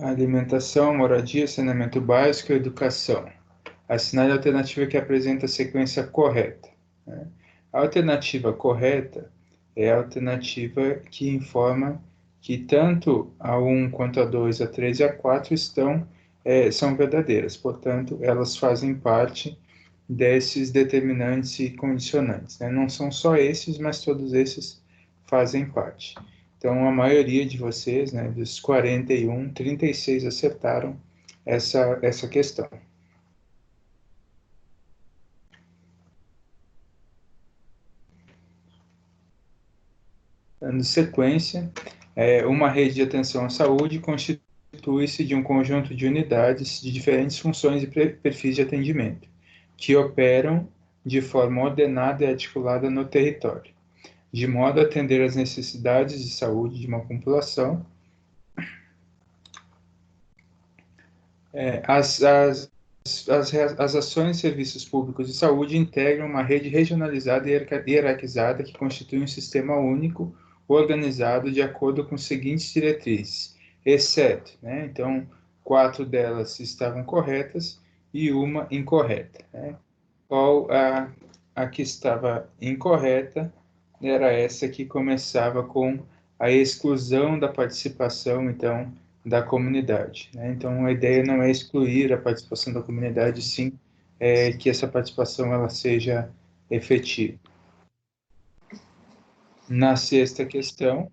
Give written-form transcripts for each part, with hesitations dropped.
Alimentação, moradia, saneamento básico e educação. Assinale a alternativa que apresenta a sequência correta, né? A alternativa correta é a alternativa que informa que tanto a 1 quanto a 2, a 3 e a 4 são verdadeiras, portanto, elas fazem parte desses determinantes e condicionantes, né? Não são só esses, mas todos esses fazem parte. Então, a maioria de vocês, né, dos 41, 36 acertaram essa questão. Dando sequência, uma rede de atenção à saúde constitui-se de um conjunto de unidades de diferentes funções e perfis de atendimento, que operam de forma ordenada e articulada no território, de modo a atender às necessidades de saúde de uma população. As ações e serviços públicos de saúde integram uma rede regionalizada e hierarquizada que constitui um sistema único, organizado de acordo com as seguintes diretrizes, exceto, né? Então, 4 delas estavam corretas e uma incorreta, né? Qual a que estava incorreta era essa que começava com a exclusão da participação, então, da comunidade, né? Então, a ideia não é excluir a participação da comunidade, sim que essa participação ela seja efetiva. Na sexta questão,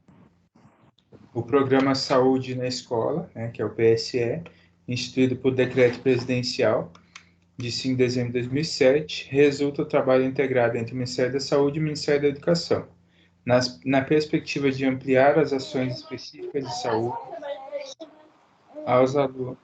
o Programa Saúde na Escola, né, que é o PSE, instituído por decreto presidencial de 5 de dezembro de 2007, resulta do trabalho integrado entre o Ministério da Saúde e o Ministério da Educação, na perspectiva de ampliar as ações específicas de saúde aos alunos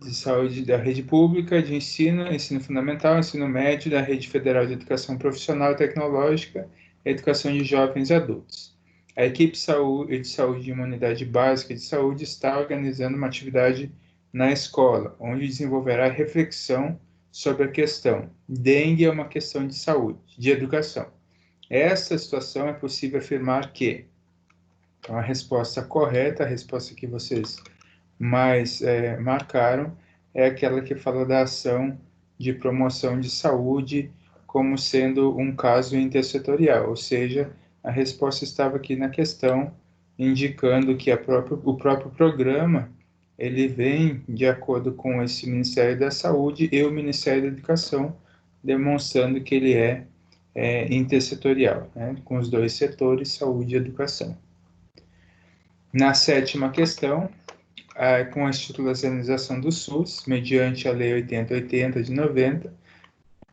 de saúde da rede pública, de ensino, ensino fundamental, ensino médio, da rede federal de educação profissional e tecnológica, educação de jovens e adultos. A equipe de saúde de uma unidade básica de saúde está organizando uma atividade na escola, onde desenvolverá reflexão sobre a questão. Dengue é uma questão de saúde, de educação. Esta situação é possível afirmar que, então, a resposta correta, a resposta que vocês mais marcaram, é aquela que fala da ação de promoção de saúde como sendo um caso intersetorial, ou seja, a resposta estava aqui na questão, indicando que o próprio programa ele vem de acordo com esse Ministério da Saúde e o Ministério da Educação, demonstrando que ele é intersetorial, né, com os dois setores, saúde e educação. Na sétima questão, com a institucionalização do SUS, mediante a Lei 8080 de 90,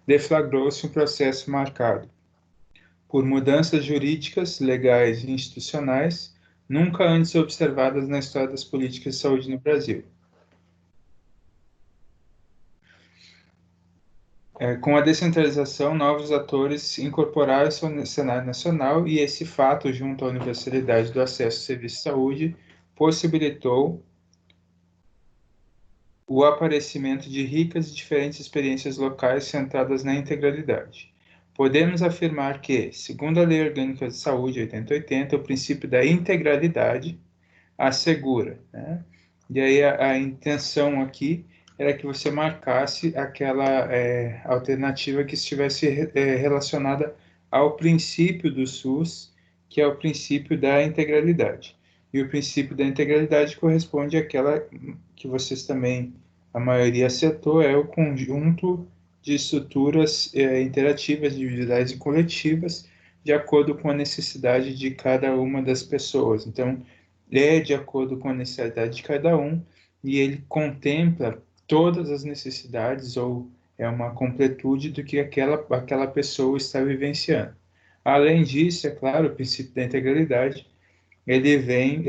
deflagrou-se um processo marcado por mudanças jurídicas, legais e institucionais nunca antes observadas na história das políticas de saúde no Brasil. Com a descentralização, novos atores incorporaram-se ao cenário nacional e esse fato, junto à universalidade do acesso ao serviço de saúde, possibilitou o aparecimento de ricas e diferentes experiências locais centradas na integralidade. Podemos afirmar que, segundo a Lei Orgânica de Saúde 8080, o princípio da integralidade assegura, né? E aí a intenção aqui era que você marcasse aquela alternativa que estivesse relacionada ao princípio do SUS, que é o princípio da integralidade. E o princípio da integralidade corresponde àquela que vocês também, a maioria acertou, é o conjunto de estruturas interativas, individuais e coletivas, de acordo com a necessidade de cada uma das pessoas. Então, é de acordo com a necessidade de cada um e ele contempla todas as necessidades ou é uma completude do que aquela pessoa está vivenciando. Além disso, é claro, o princípio da integralidade, ele vem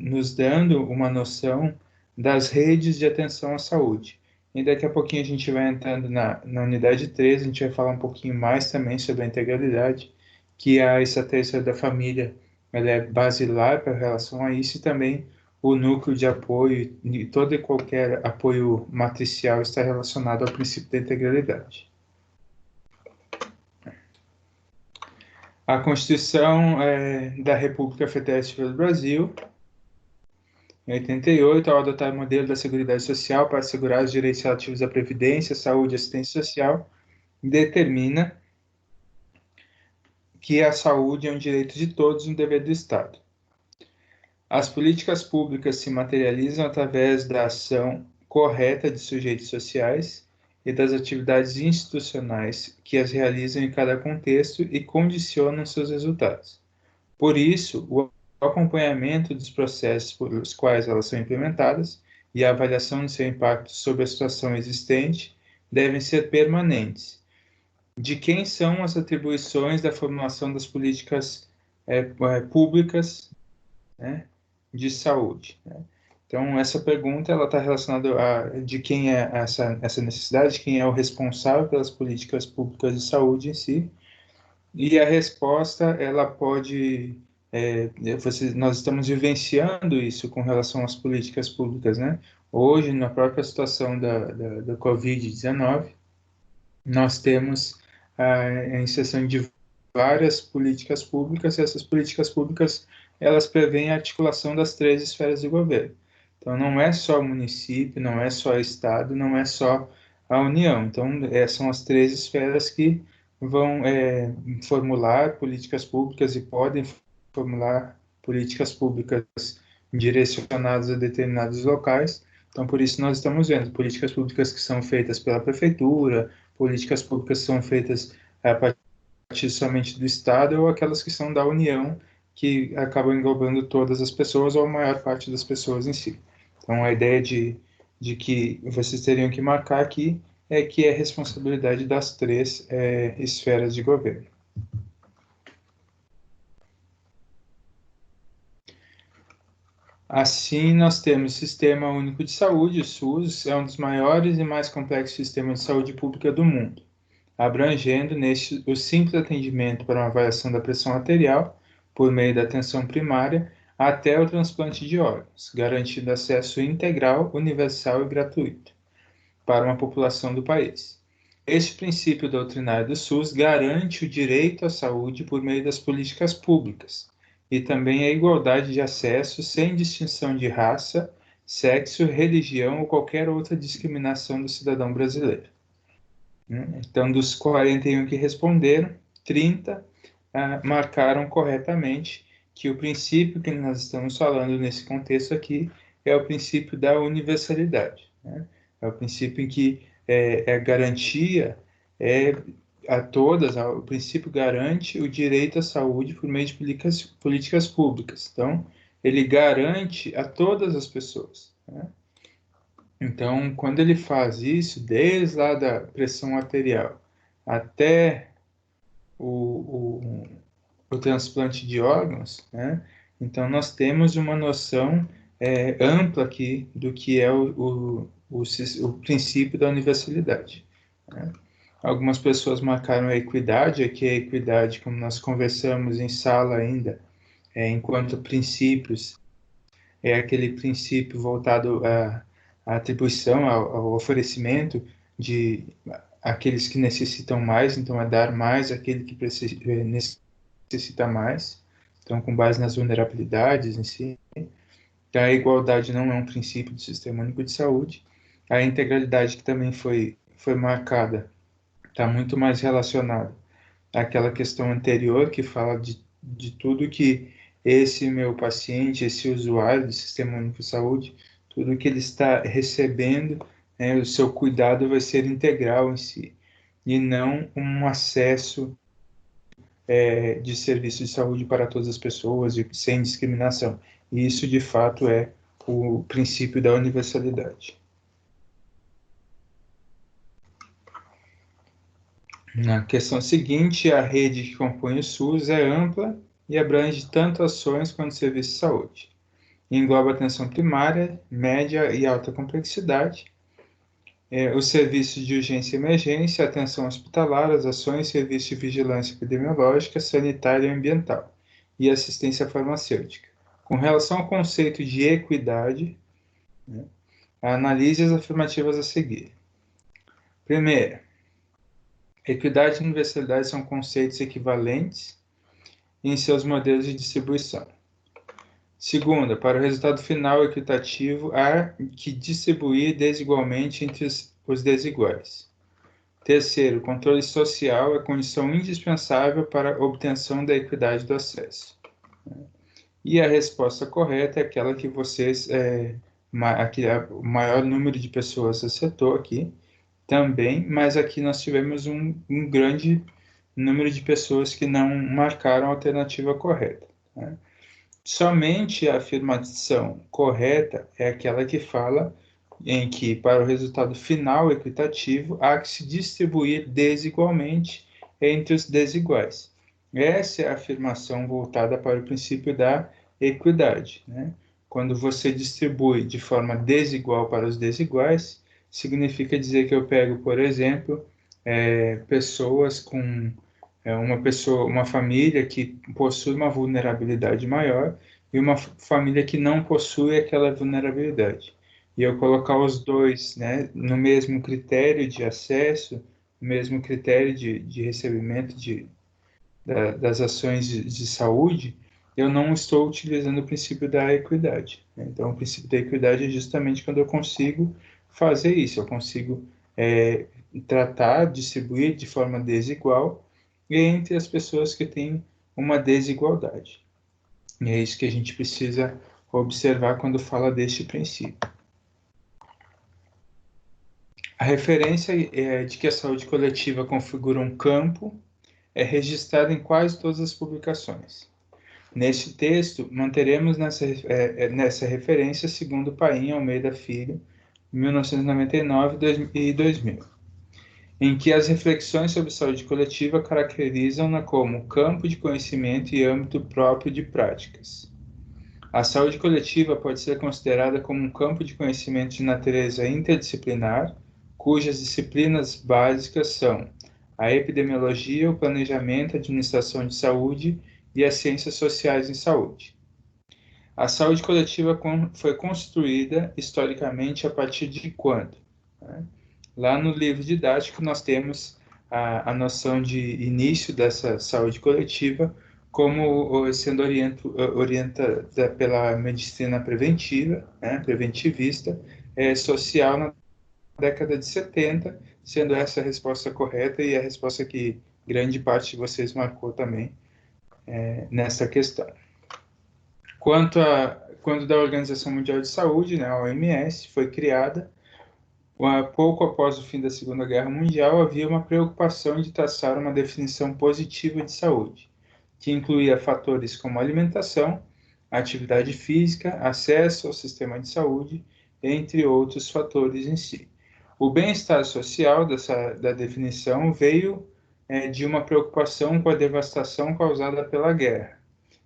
nos dando uma noção das redes de atenção à saúde. E daqui a pouquinho a gente vai entrando na unidade 3, a gente vai falar um pouquinho mais também sobre a integralidade, que a estratégia da família ela é basilar para relação a isso e também o núcleo de apoio e todo e qualquer apoio matricial está relacionado ao princípio da integralidade. A Constituição da República Federativa do Brasil, em 88, ao adotar o modelo da Seguridade Social para assegurar os direitos relativos à Previdência, Saúde e Assistência Social, determina que a saúde é um direito de todos e um dever do Estado. As políticas públicas se materializam através da ação correta de sujeitos sociais e das atividades institucionais que as realizam em cada contexto e condicionam seus resultados. Por isso, o acompanhamento dos processos pelos quais elas são implementadas e a avaliação do seu impacto sobre a situação existente devem ser permanentes. De quem são as atribuições da formulação das políticas públicas, né, de saúde, né? Então, essa pergunta está relacionada a de quem é essa necessidade, quem é o responsável pelas políticas públicas de saúde em si, e a resposta, ela pode... nós estamos vivenciando isso com relação às políticas públicas, né? Hoje, na própria situação da Covid-19, nós temos a inserção de várias políticas públicas, e essas políticas públicas, elas prevêem a articulação das três esferas de governo. Então, não é só o município, não é só o Estado, não é só a União. Então, são as três esferas que vão formular políticas públicas e podem formular políticas públicas direcionadas a determinados locais. Então, por isso, nós estamos vendo políticas públicas que são feitas pela prefeitura, políticas públicas que são feitas a partir somente do Estado ou aquelas que são da União, que acabam englobando todas as pessoas ou a maior parte das pessoas em si. Então, a ideia de que vocês teriam que marcar aqui é que é responsabilidade das três esferas de governo. Assim, nós temos o Sistema Único de Saúde, o SUS, é um dos maiores e mais complexos sistemas de saúde pública do mundo, abrangendo neste o simples atendimento para uma avaliação da pressão arterial, por meio da atenção primária, até o transplante de órgãos, garantindo acesso integral, universal e gratuito para uma população do país. Este princípio doutrinário do SUS garante o direito à saúde por meio das políticas públicas e também a igualdade de acesso sem distinção de raça, sexo, religião ou qualquer outra discriminação do cidadão brasileiro. Então, dos 41 que responderam, 30 marcaram corretamente que o princípio que nós estamos falando nesse contexto aqui é o princípio da universalidade, né? É o princípio em que a garantia a todas, o princípio garante o direito à saúde por meio de políticas públicas. Então, ele garante a todas as pessoas, né? Então, quando ele faz isso, desde lá da pressão arterial até o transplante de órgãos, né? Então, nós temos uma noção ampla aqui do que é o princípio da universalidade, né? Algumas pessoas marcaram a equidade, aqui a equidade, como nós conversamos em sala ainda, enquanto princípios, é aquele princípio voltado à atribuição, ao oferecimento de aqueles que necessitam mais, então é dar mais àquele que necessita mais, então com base nas vulnerabilidades em si. Então, a igualdade não é um princípio do Sistema Único de Saúde. A integralidade que também foi marcada está muito mais relacionada àquela questão anterior que fala de tudo que esse meu paciente, esse usuário do Sistema Único de Saúde, tudo que ele está recebendo, né, o seu cuidado vai ser integral em si, e não um acesso de serviço de saúde para todas as pessoas, sem discriminação. E isso, de fato, é o princípio da universalidade. Na questão seguinte, a rede que compõe o SUS é ampla e abrange tanto ações quanto serviços de saúde. Engloba atenção primária, média e alta complexidade, os serviços de urgência e emergência, atenção hospitalar, as ações, serviços de vigilância epidemiológica, sanitária e ambiental, e assistência farmacêutica. Com relação ao conceito de equidade, né, analise as afirmativas a seguir. Primeiro, equidade e universalidade são conceitos equivalentes em seus modelos de distribuição. Segunda, para o resultado final equitativo, há que distribuir desigualmente entre os desiguais. Terceiro, controle social é condição indispensável para a obtenção da equidade do acesso. E a resposta correta é aquela que vocês, o maior número de pessoas acertou aqui também, mas aqui nós tivemos um grande número de pessoas que não marcaram a alternativa correta. Né? Somente a afirmação correta é aquela que fala em que, para o resultado final equitativo, há que se distribuir desigualmente entre os desiguais. Essa é a afirmação voltada para o princípio da equidade. Né? Quando você distribui de forma desigual para os desiguais, significa dizer que eu pego, por exemplo, pessoas com uma família que possui uma vulnerabilidade maior e uma família que não possui aquela vulnerabilidade. E eu colocar os dois, né, no mesmo critério de acesso, no mesmo critério de recebimento das ações de saúde, eu não estou utilizando o princípio da equidade. Né? Então, o princípio da equidade é justamente quando eu consigo fazer isso, eu consigo tratar, distribuir de forma desigual entre as pessoas que têm uma desigualdade. E é isso que a gente precisa observar quando fala deste princípio. A referência de que a saúde coletiva configura um campo é registrada em quase todas as publicações. Neste texto, manteremos nessa referência segundo Paim Almeida Filho, 1999 e 2000, em que as reflexões sobre saúde coletiva caracterizam-na como campo de conhecimento e âmbito próprio de práticas. A saúde coletiva pode ser considerada como um campo de conhecimento de natureza interdisciplinar, cujas disciplinas básicas são a epidemiologia, o planejamento, a administração de saúde e as ciências sociais em saúde. A saúde coletiva foi construída historicamente a partir de quando? Lá no livro didático nós temos a noção de início dessa saúde coletiva como sendo orientada pela medicina preventiva, né, preventivista, social na década de 70, sendo essa a resposta correta e a resposta que grande parte de vocês marcou também nessa questão. Quando da Organização Mundial de Saúde, né, a OMS, foi criada, pouco após o fim da Segunda Guerra Mundial, havia uma preocupação de traçar uma definição positiva de saúde, que incluía fatores como alimentação, atividade física, acesso ao sistema de saúde, entre outros fatores em si. O bem-estar social da definição veio de uma preocupação com a devastação causada pela guerra,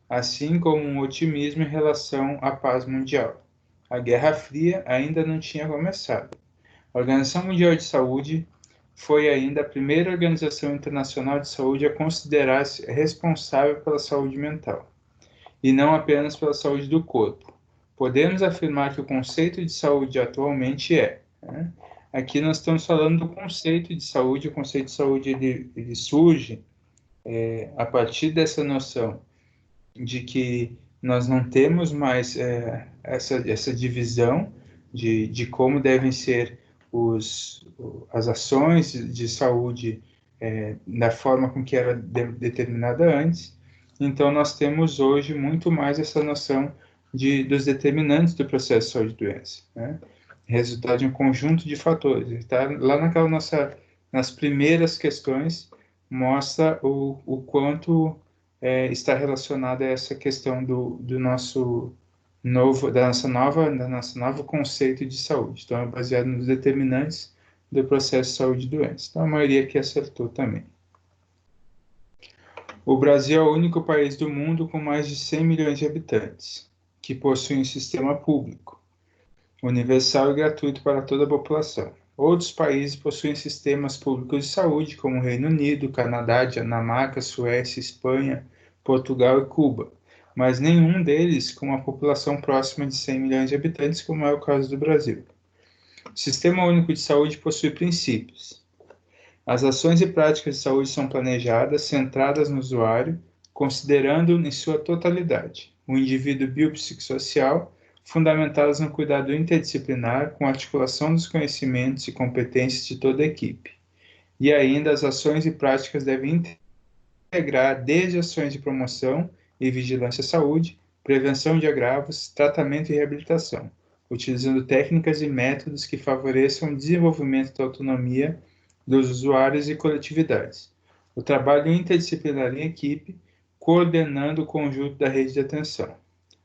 assim como um otimismo em relação à paz mundial. A Guerra Fria ainda não tinha começado. A Organização Mundial de Saúde foi ainda a primeira organização internacional de saúde a considerar-se responsável pela saúde mental, e não apenas pela saúde do corpo. Podemos afirmar que o conceito de saúde atualmente né? Aqui nós estamos falando do conceito de saúde. O conceito de saúde ele surge a partir dessa noção de que nós não temos mais essa divisão de como devem ser as ações de saúde da forma com que era determinada antes. Então, nós temos hoje muito mais essa noção dos determinantes do processo de saúde e doença, né? Resultado de um conjunto de fatores. Tá? Lá nas primeiras questões, mostra o quanto está relacionada a essa questão do nosso novo conceito de saúde. Então, é baseado nos determinantes do processo de saúde e doença. Então, a maioria aqui acertou também. O Brasil é o único país do mundo com mais de 100 milhões de habitantes, que possui um sistema público, universal e gratuito para toda a população. Outros países possuem sistemas públicos de saúde, como o Reino Unido, Canadá, Dinamarca, Suécia, Espanha, Portugal e Cuba, mas nenhum deles com uma população próxima de 100 milhões de habitantes, como é o caso do Brasil. O Sistema Único de Saúde possui princípios. As ações e práticas de saúde são planejadas, centradas no usuário, considerando em sua totalidade o indivíduo biopsicossocial, fundamentados no cuidado interdisciplinar com a articulação dos conhecimentos e competências de toda a equipe. E ainda as ações e práticas devem integrar desde ações de promoção e vigilância à saúde, prevenção de agravos, tratamento e reabilitação, utilizando técnicas e métodos que favoreçam o desenvolvimento da autonomia dos usuários e coletividades. O trabalho interdisciplinar em equipe, coordenando o conjunto da rede de atenção.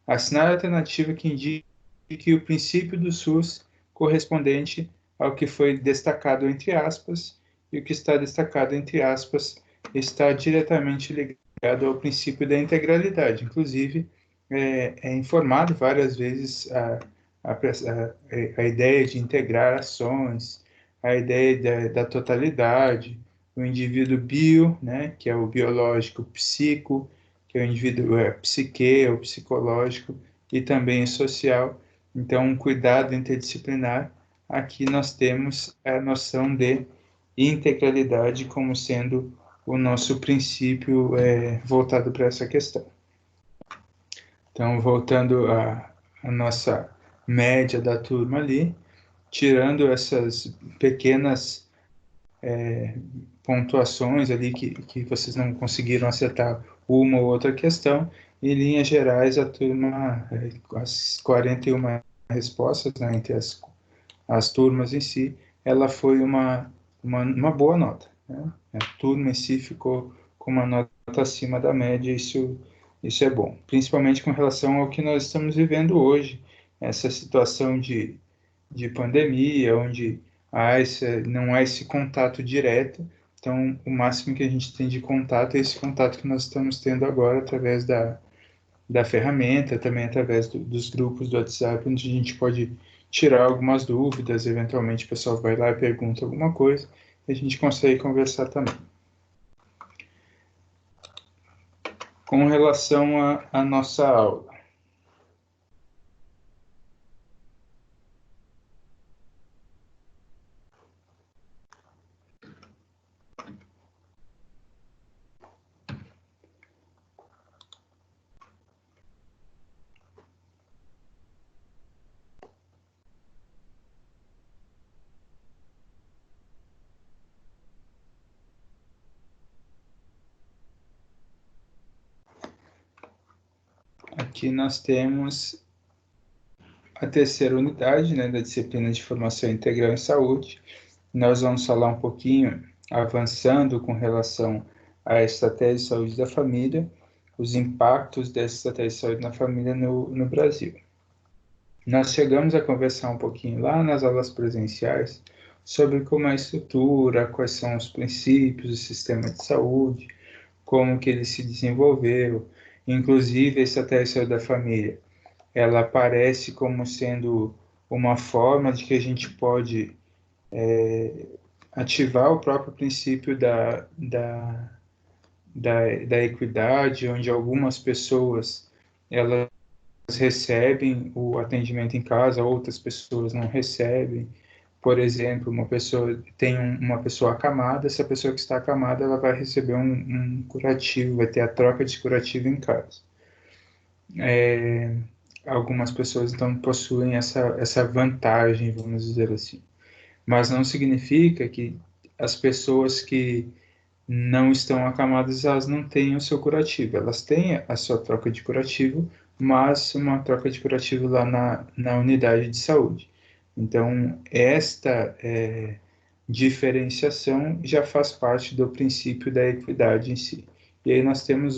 Assinar a alternativa que indique o princípio do SUS correspondente ao que foi destacado entre aspas, e o que está destacado entre aspas está diretamente ligado ao princípio da integralidade. Inclusive, é informado várias vezes a ideia de integrar ações, a ideia da totalidade, o indivíduo bio, né, que é o biológico, psico, que é o indivíduo psique, o psicológico, e também o social. Então, um cuidado interdisciplinar. Aqui nós temos a noção de integralidade como sendo o nosso princípio voltado para essa questão. Então, voltando à nossa média da turma ali, tirando essas pequenas pontuações ali que vocês não conseguiram acertar uma ou outra questão, em linhas gerais, a turma, as 41 respostas, né, entre as turmas em si, ela foi uma boa nota, né? A turma em si ficou com uma nota acima da média, isso é bom, principalmente com relação ao que nós estamos vivendo hoje, essa situação de pandemia, onde não há esse contato direto, então o máximo que a gente tem de contato é esse contato que nós estamos tendo agora através da ferramenta, também através dos grupos do WhatsApp, onde a gente pode tirar algumas dúvidas, eventualmente o pessoal vai lá e pergunta alguma coisa, e a gente consegue conversar também. Com relação à nossa aula, aqui nós temos a terceira unidade, né, da disciplina de formação integral em saúde. Nós vamos falar um pouquinho, avançando com relação à estratégia de saúde da família, os impactos dessa estratégia de saúde na família no Brasil. Nós chegamos a conversar um pouquinho lá nas aulas presenciais sobre como é a estrutura, quais são os princípios do sistema de saúde, como que ele se desenvolveu, inclusive a estratégia de saúde da família. Ela aparece como sendo uma forma de que a gente pode ativar o próprio princípio da equidade, onde algumas pessoas elas recebem o atendimento em casa, outras pessoas não recebem. Por exemplo, uma pessoa tem uma pessoa acamada, essa pessoa que está acamada ela vai receber um curativo, vai ter a troca de curativo em casa. Algumas pessoas então possuem essa vantagem, vamos dizer assim. Mas não significa que as pessoas que não estão acamadas, elas não têm o seu curativo. Elas têm a sua troca de curativo, mas uma troca de curativo lá na unidade de saúde. Então, esta diferenciação já faz parte do princípio da equidade em si. E aí nós temos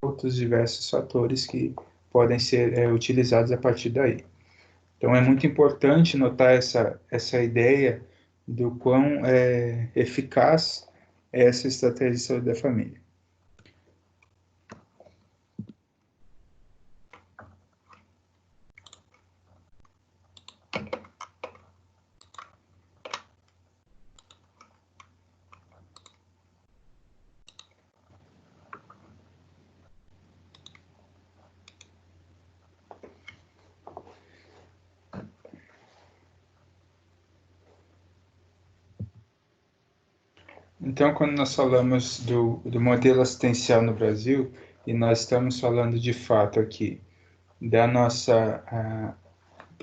outros diversos fatores que podem ser utilizados a partir daí. Então, é muito importante notar essa ideia do quão eficaz é essa estratégia de saúde da família. Então, quando nós falamos do modelo assistencial no Brasil, e nós estamos falando de fato aqui da nossa,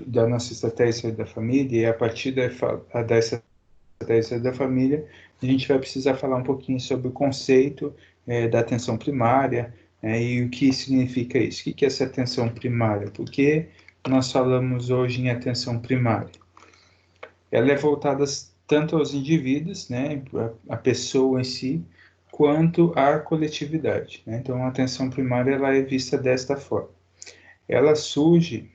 da nossa estratégia da família, e a partir da estratégia da família, a gente vai precisar falar um pouquinho sobre o conceito da atenção primária, e o que significa isso. O que é essa atenção primária? Por que nós falamos hoje em atenção primária? Ela é voltada tanto aos indivíduos, né, a pessoa em si, quanto à coletividade, né? Então, a atenção primária ela é vista desta forma. Ela surge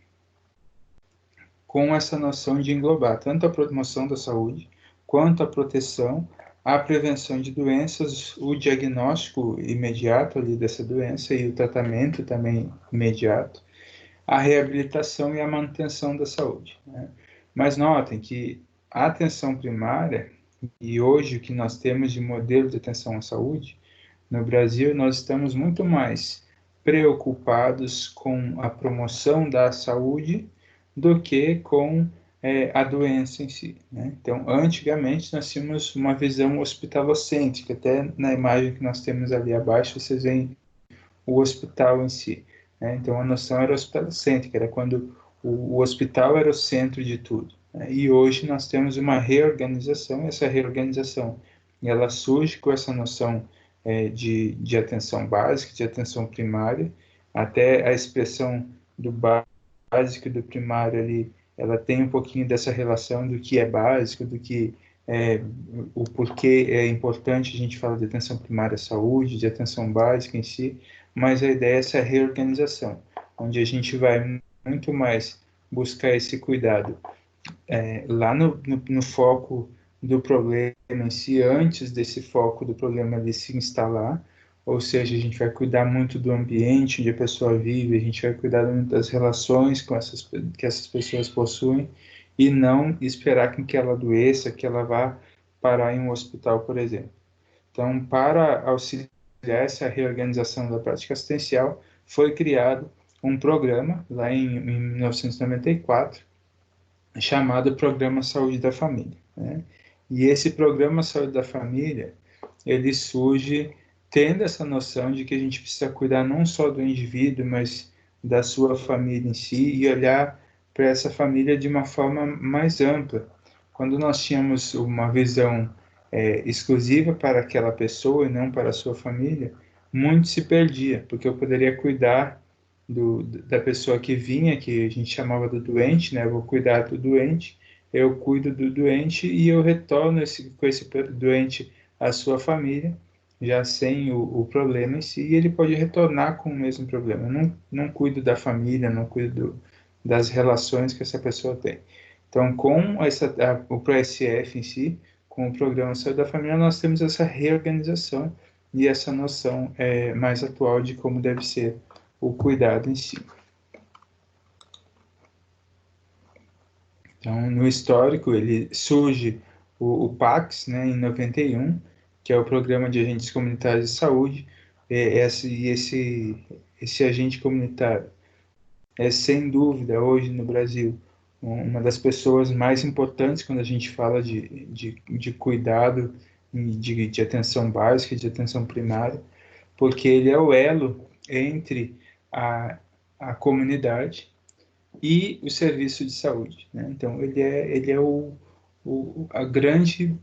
com essa noção de englobar tanto a promoção da saúde, quanto a proteção, a prevenção de doenças, o diagnóstico imediato ali dessa doença e o tratamento também imediato, a reabilitação e a manutenção da saúde, né? Mas notem que a atenção primária, e hoje o que nós temos de modelo de atenção à saúde, no Brasil nós estamos muito mais preocupados com a promoção da saúde do que com a doença em si, né? Então, antigamente nós tínhamos uma visão hospitalocêntrica, até na imagem que nós temos ali abaixo, vocês veem o hospital em si, né? Então, a noção era hospitalocêntrica, era quando o hospital era o centro de tudo, né? E hoje nós temos uma reorganização, essa reorganização ela surge com essa noção de atenção básica, de atenção primária, até a expressão do básico e do primário ali, ela tem um pouquinho dessa relação do que é básico, do que o porquê é importante a gente falar de atenção primária à saúde, de atenção básica em si, mas a ideia é essa reorganização, onde a gente vai muito mais buscar esse cuidado lá no foco do problema em si, antes desse foco do problema ali se instalar, ou seja, a gente vai cuidar muito do ambiente onde a pessoa vive, a gente vai cuidar muito das relações que essas pessoas possuem, e não esperar que ela adoeça, que ela vá parar em um hospital, por exemplo. Então, para auxiliar essa reorganização da prática assistencial, foi criado um programa, lá em 1994, chamado Programa Saúde da Família, né? E esse Programa Saúde da Família, ele surge tendo essa noção de que a gente precisa cuidar não só do indivíduo, mas da sua família em si e olhar para essa família de uma forma mais ampla. Quando nós tínhamos uma visão exclusiva para aquela pessoa e não para a sua família, muito se perdia, porque eu poderia cuidar da pessoa que vinha, que a gente chamava do doente, né? Eu vou cuidar do doente, eu cuido do doente e eu retorno com esse doente à sua família, já sem o problema em si, e ele pode retornar com o mesmo problema. Eu não cuido da família, não cuido das relações que essa pessoa tem. Então, com o ProSF em si, com o Programa Saúde da Família, nós temos essa reorganização e essa noção mais atual de como deve ser o cuidado em si. Então, no histórico, ele surge o PACS, né, em 91, que é o Programa de Agentes Comunitários de Saúde, esse agente comunitário é, sem dúvida, hoje no Brasil, uma das pessoas mais importantes quando a gente fala de cuidado, de atenção básica, de atenção primária, porque ele é o elo entre a comunidade e o serviço de saúde, né? Então, ele é a grande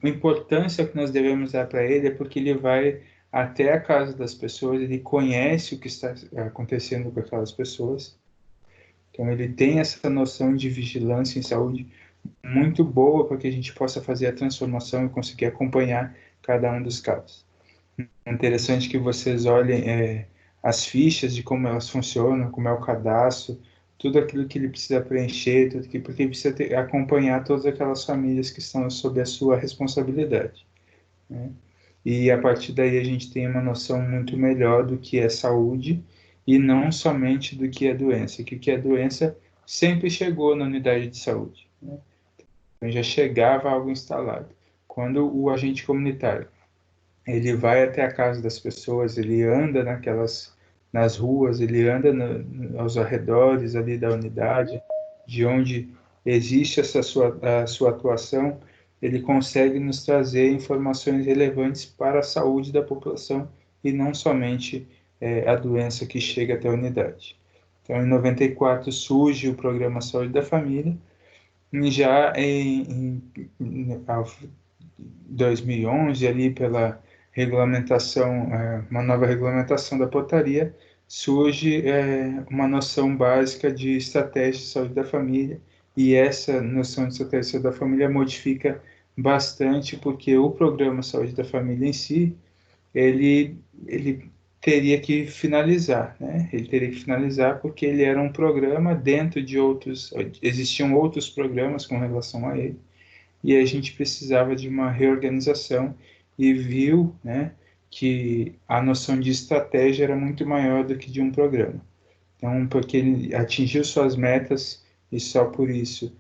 importância que nós devemos dar para ele é porque ele vai até a casa das pessoas, ele conhece o que está acontecendo com aquelas pessoas, então ele tem essa noção de vigilância em saúde muito boa para que a gente possa fazer a transformação e conseguir acompanhar cada um dos casos. É interessante que vocês olhem as fichas de como elas funcionam, como é o cadastro, tudo aquilo que ele precisa preencher, porque ele precisa acompanhar todas aquelas famílias que estão sob a sua responsabilidade, né? E a partir daí a gente tem uma noção muito melhor do que é saúde e não somente do que é doença, que o que é doença sempre chegou na unidade de saúde, né? Então já chegava algo instalado. Quando o agente comunitário ele vai até a casa das pessoas, ele anda nas ruas, ele anda aos arredores ali da unidade, de onde existe a sua atuação, ele consegue nos trazer informações relevantes para a saúde da população e não somente a doença que chega até a unidade. Então, em 94 surge o Programa Saúde da Família, e já em 2011, ali pela regulamentação, uma nova regulamentação da portaria, surge uma noção básica de estratégia de saúde da família, e essa noção de estratégia de saúde da família modifica bastante, porque o programa Saúde da Família em si, ele teria que finalizar, né? Ele teria que finalizar porque ele era um programa dentro de outros, existiam outros programas com relação a ele, e a gente precisava de uma reorganização e viu, né, que a noção de estratégia era muito maior do que de um programa. Então, porque ele atingiu suas metas e só por isso,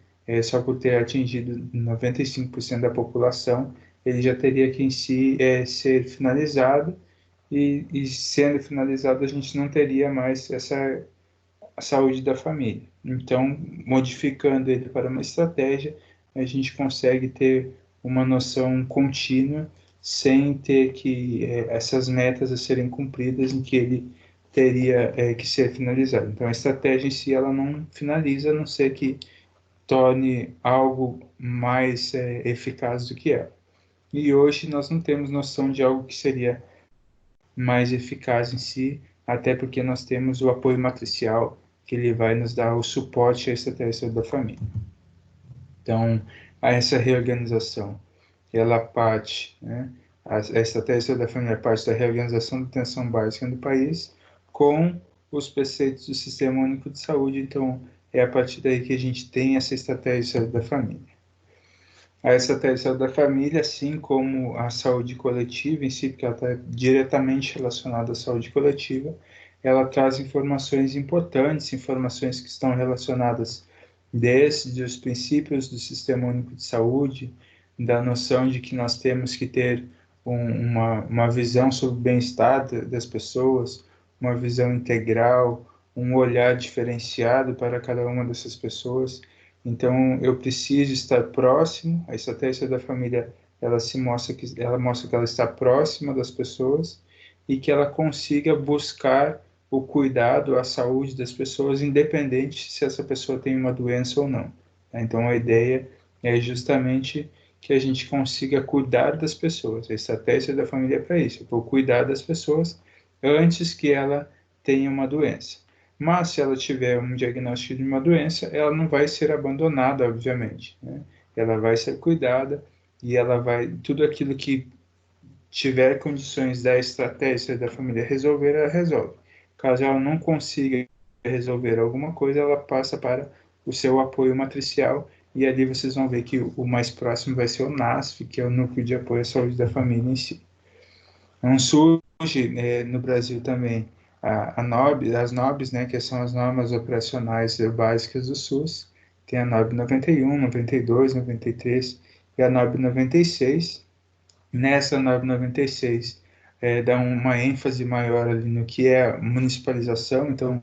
só por ter atingido 95% da população, ele já teria que em si ser finalizado e sendo finalizado a gente não teria mais essa a saúde da família. Então, modificando ele para uma estratégia, a gente consegue ter uma noção contínua sem ter que essas metas a serem cumpridas em que ele teria que ser finalizado. Então, a estratégia em si ela não finaliza, a não ser que torne algo mais eficaz do que ela. E hoje nós não temos noção de algo que seria mais eficaz em si, até porque nós temos o apoio matricial, que ele vai nos dar o suporte à estratégia da família. Então, essa reorganização, ela parte, né, a estratégia da família parte da reorganização da atenção básica no país com os preceitos do Sistema Único de Saúde. Então, é a partir daí que a gente tem essa estratégia da família. A estratégia da família, assim como a saúde coletiva em si, porque ela está diretamente relacionada à saúde coletiva, ela traz informações importantes, informações que estão relacionadas desde os princípios do Sistema Único de Saúde, da noção de que nós temos que ter uma visão sobre o bem-estar das pessoas, uma visão integral, um olhar diferenciado para cada uma dessas pessoas. Então, eu preciso estar próximo. A estratégia da família, ela mostra que ela está próxima das pessoas e que ela consiga buscar o cuidado, a saúde das pessoas, independente se essa pessoa tem uma doença ou não. Então, a ideia é justamente que a gente consiga cuidar das pessoas. A estratégia da família é para isso, para cuidar das pessoas antes que ela tenha uma doença. Mas se ela tiver um diagnóstico de uma doença, ela não vai ser abandonada, obviamente, né? Ela vai ser cuidada e ela vai, tudo aquilo que tiver condições da estratégia da família resolver, ela resolve. Caso ela não consiga resolver alguma coisa, ela passa para o seu apoio matricial, e ali vocês vão ver que o mais próximo vai ser o NASF, que é o Núcleo de Apoio à Saúde da Família em si. Então, surge no Brasil também as NOBs, né, que são as normas operacionais básicas do SUS. Tem a NOB 91, 92, 93 e a NOB 96. Nessa NOB 96, dá uma ênfase maior ali no que é municipalização. Então,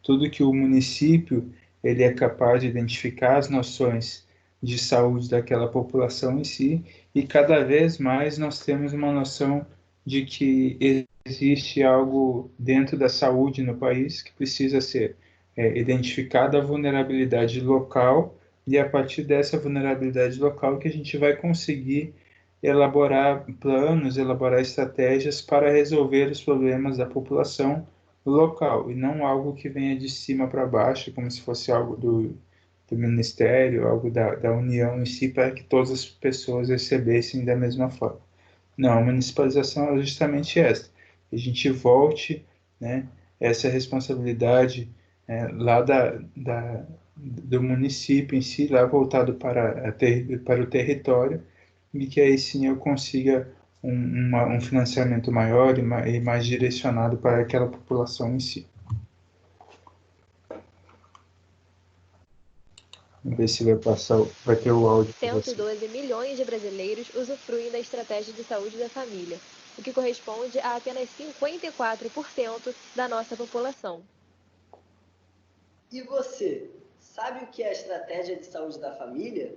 tudo que o município ele é capaz de identificar as noções de saúde daquela população em si, e cada vez mais nós temos uma noção de que existe algo dentro da saúde no país que precisa ser identificada a vulnerabilidade local, e a partir dessa vulnerabilidade local que a gente vai conseguir elaborar planos, elaborar estratégias para resolver os problemas da população local, e não algo que venha de cima para baixo, como se fosse algo do Ministério, algo da União em si, para que todas as pessoas recebessem da mesma forma. Não, a municipalização é justamente essa. A gente volte, né, essa responsabilidade lá do município em si, lá voltado para o território, e que aí sim eu consiga um financiamento maior e mais direcionado para aquela população em si. Vamos ver se vai ter o áudio para você. 112 milhões de brasileiros usufruem da estratégia de saúde da família, o que corresponde a apenas 54% da nossa população. E você, sabe o que é a estratégia de saúde da família?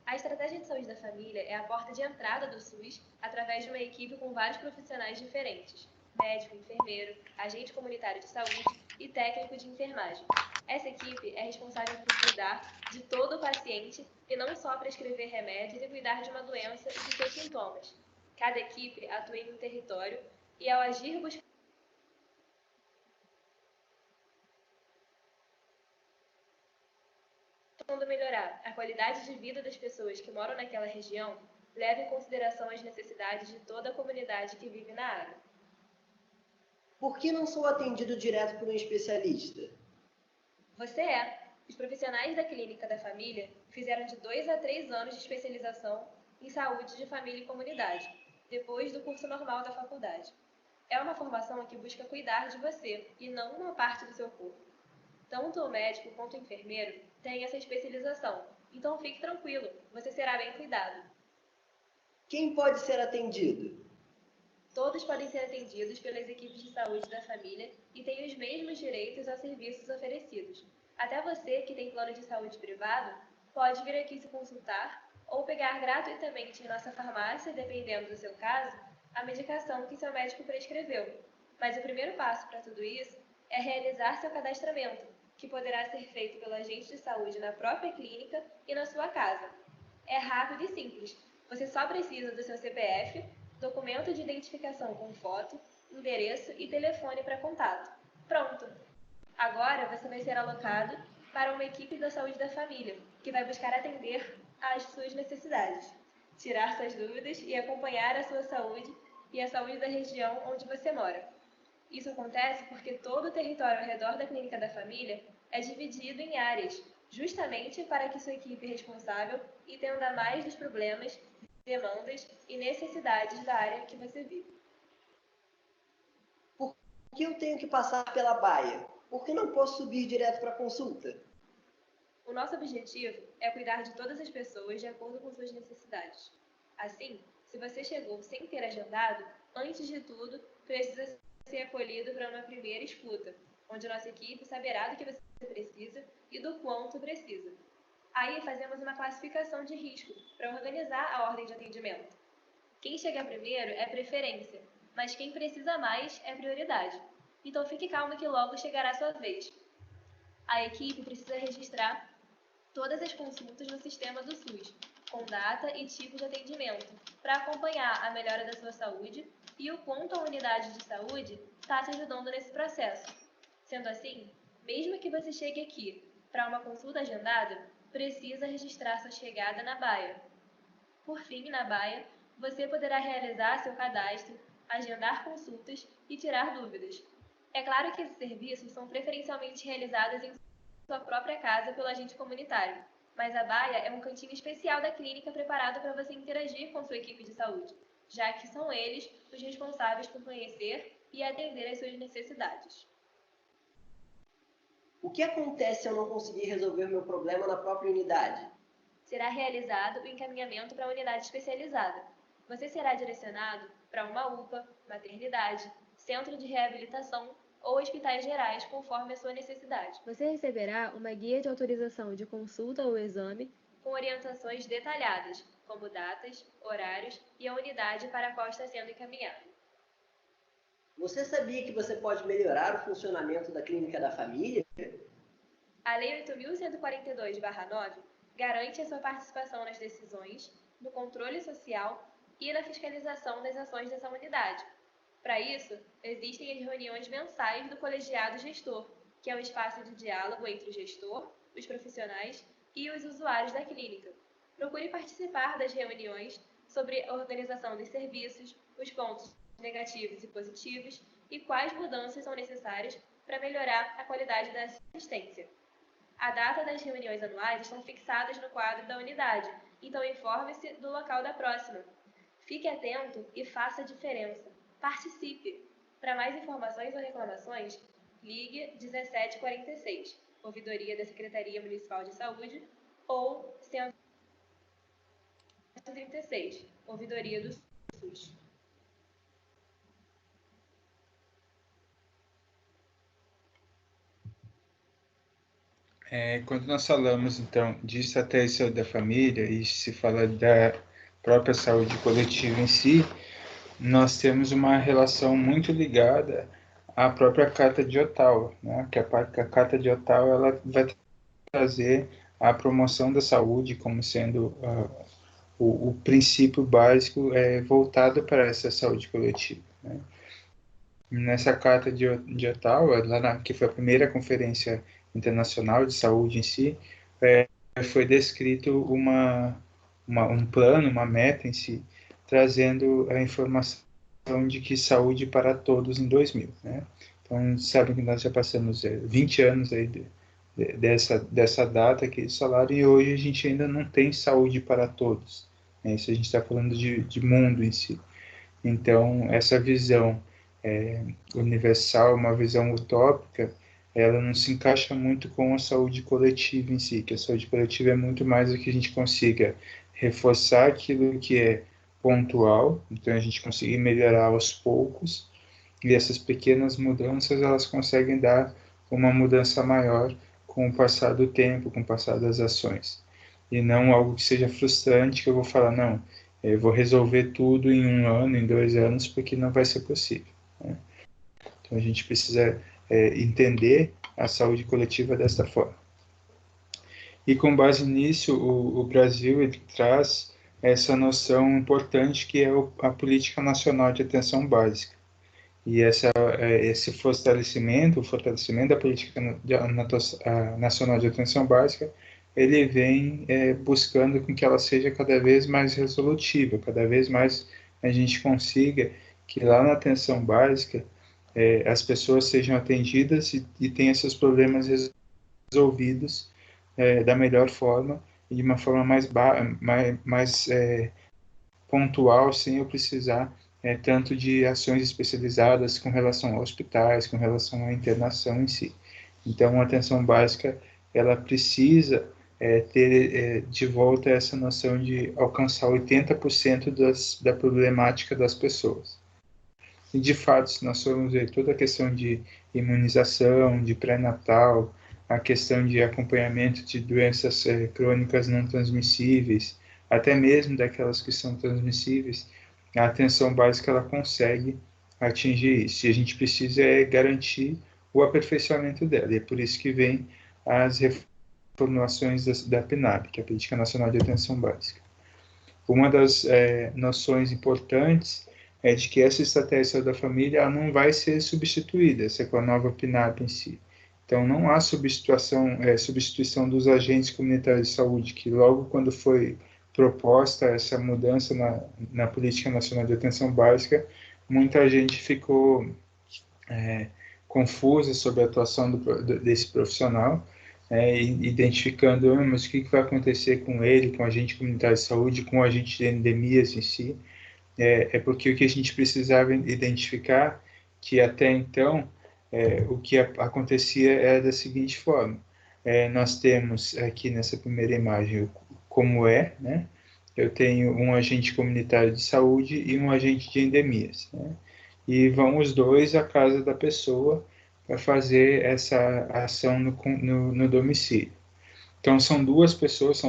A estratégia de saúde da família é a porta de entrada do SUS através de uma equipe com vários profissionais diferentes: médico, enfermeiro, agente comunitário de saúde e técnico de enfermagem. Essa equipe é responsável por cuidar de todo o paciente e não só prescrever remédios e cuidar de uma doença e de seus sintomas. Cada equipe atua em um território e, ao agir buscando melhorar a qualidade de vida das pessoas que moram naquela região, leva em consideração as necessidades de toda a comunidade que vive na área. Por que não sou atendido direto por um especialista? Você é. Os profissionais da Clínica da Família fizeram de 2 a 3 anos de especialização em saúde de família e comunidade, depois do curso normal da faculdade. É uma formação que busca cuidar de você e não uma parte do seu corpo. Tanto o médico quanto o enfermeiro têm essa especialização, então fique tranquilo, você será bem cuidado. Quem pode ser atendido? Todos podem ser atendidos pelas equipes de saúde da família e têm os mesmos direitos aos serviços oferecidos. Até você, que tem plano de saúde privado, pode vir aqui se consultar ou pegar gratuitamente em nossa farmácia, dependendo do seu caso, a medicação que seu médico prescreveu. Mas o primeiro passo para tudo isso é realizar seu cadastramento, que poderá ser feito pelo agente de saúde na própria clínica e na sua casa. É rápido e simples. Você só precisa do seu CPF, documento de identificação com foto, endereço e telefone para contato. Pronto! Agora você vai ser alocado para uma equipe da saúde da família, que vai buscar atender às suas necessidades, tirar suas dúvidas e acompanhar a sua saúde e a saúde da região onde você mora. Isso acontece porque todo o território ao redor da Clínica da Família é dividido em áreas, justamente para que sua equipe responsável entenda mais dos problemas, demandas e necessidades da área que você vive. Por que eu tenho que passar pela baia? Por que não posso subir direto para a consulta? O nosso objetivo é cuidar de todas as pessoas de acordo com suas necessidades. Assim, se você chegou sem ter agendado, antes de tudo, precisa ser acolhido para uma primeira escuta, onde nossa equipe saberá do que você precisa e do quanto precisa. Aí fazemos uma classificação de risco para organizar a ordem de atendimento. Quem chegar primeiro é preferência, mas quem precisa mais é prioridade. Então fique calmo que logo chegará a sua vez. A equipe precisa registrar todas as consultas no sistema do SUS, com data e tipo de atendimento, para acompanhar a melhora da sua saúde e o quanto a unidade de saúde está te ajudando nesse processo. Sendo assim, mesmo que você chegue aqui para uma consulta agendada, precisa registrar sua chegada na baia. Por fim, na baia, você poderá realizar seu cadastro, agendar consultas e tirar dúvidas. É claro que esses serviços são preferencialmente realizados em sua própria casa pelo agente comunitário, mas a baia é um cantinho especial da clínica preparado para você interagir com sua equipe de saúde, já que são eles os responsáveis por conhecer e atender às suas necessidades. O que acontece se eu não conseguir resolver meu problema na própria unidade? Será realizado o encaminhamento para a unidade especializada. Você será direcionado para uma UPA, maternidade, centro de reabilitação ou hospitais gerais, conforme a sua necessidade. Você receberá uma guia de autorização de consulta ou exame com orientações detalhadas, como datas, horários e a unidade para a qual está sendo encaminhado. Você sabia que você pode melhorar o funcionamento da Clínica da Família? A Lei 8.142/9 garante a sua participação nas decisões, no controle social e na fiscalização das ações dessa unidade. Para isso, existem as reuniões mensais do colegiado gestor, que é um espaço de diálogo entre o gestor, os profissionais e os usuários da clínica. Procure participar das reuniões sobre a organização dos serviços, os pontos negativos e positivos e quais mudanças são necessárias para melhorar a qualidade da assistência. A data das reuniões anuais estão fixadas no quadro da unidade, então informe-se do local da próxima. Fique atento e faça a diferença. Participe! Para mais informações ou reclamações, ligue 1746, Ouvidoria da Secretaria Municipal de Saúde, ou 136, Ouvidoria do SUS. Quando nós falamos, então, de estratégia da família e se fala da própria saúde coletiva em si, nós temos uma relação muito ligada à própria Carta de Ottawa, né? Que a Carta de Ottawa ela vai trazer a promoção da saúde como sendo o princípio básico voltado para essa saúde coletiva, né? Nessa Carta de Ottawa, que foi a primeira conferência internacional de saúde em si, foi descrito um plano, uma meta em si, trazendo a informação de que saúde para todos em 2000, né? Então, sabem que nós já passamos 20 anos aí dessa data que eles falaram, e hoje a gente ainda não tem saúde para todos, né? Isso a gente está falando de mundo em si. Então, essa visão universal, uma visão utópica, ela não se encaixa muito com a saúde coletiva em si, que a saúde coletiva é muito mais do que a gente consiga reforçar aquilo que é pontual, então a gente conseguir melhorar aos poucos, e essas pequenas mudanças, elas conseguem dar uma mudança maior com o passar do tempo, com o passar das ações. E não algo que seja frustrante, que eu vou falar, não, eu vou resolver tudo em 1 ano, em 2 anos, porque não vai ser possível, né? Então a gente precisa entender a saúde coletiva desta forma. E com base nisso, o Brasil ele traz essa noção importante que é a Política Nacional de Atenção Básica. E esse fortalecimento, o fortalecimento da Política Nacional de Atenção Básica, ele vem buscando com que ela seja cada vez mais resolutiva, cada vez mais a gente consiga que lá na atenção básica as pessoas sejam atendidas e tenham seus problemas resolvidos da melhor forma e de uma forma mais pontual, sem eu precisar tanto de ações especializadas com relação a hospitais, com relação à internação em si. Então, a atenção básica, ela precisa ter de volta essa noção de alcançar 80% da problemática das pessoas. E, de fato, se nós formos ver toda a questão de imunização, de pré-natal, a questão de acompanhamento de doenças crônicas não transmissíveis, até mesmo daquelas que são transmissíveis, a atenção básica ela consegue atingir isso. E a gente precisa garantir o aperfeiçoamento dela. E é por isso que vem as reformulações da PNAB, que é a Política Nacional de Atenção Básica. Uma das noções importantes é de que essa estratégia da família ela não vai ser substituída, essa com a nova PNAB em si. Então, não há substituição dos agentes comunitários de saúde, que logo quando foi proposta essa mudança na Política Nacional de Atenção Básica, muita gente ficou confusa sobre a atuação desse profissional, identificando, mas o que vai acontecer com ele, com o agente comunitário de saúde, com o agente de endemias em si. Porque o que a gente precisava identificar, que até então, o que acontecia era da seguinte forma. Nós temos aqui nessa primeira imagem como né? Eu tenho um agente comunitário de saúde e um agente de endemias, né? E vão os dois à casa da pessoa para fazer essa ação no domicílio. Então, são duas pessoas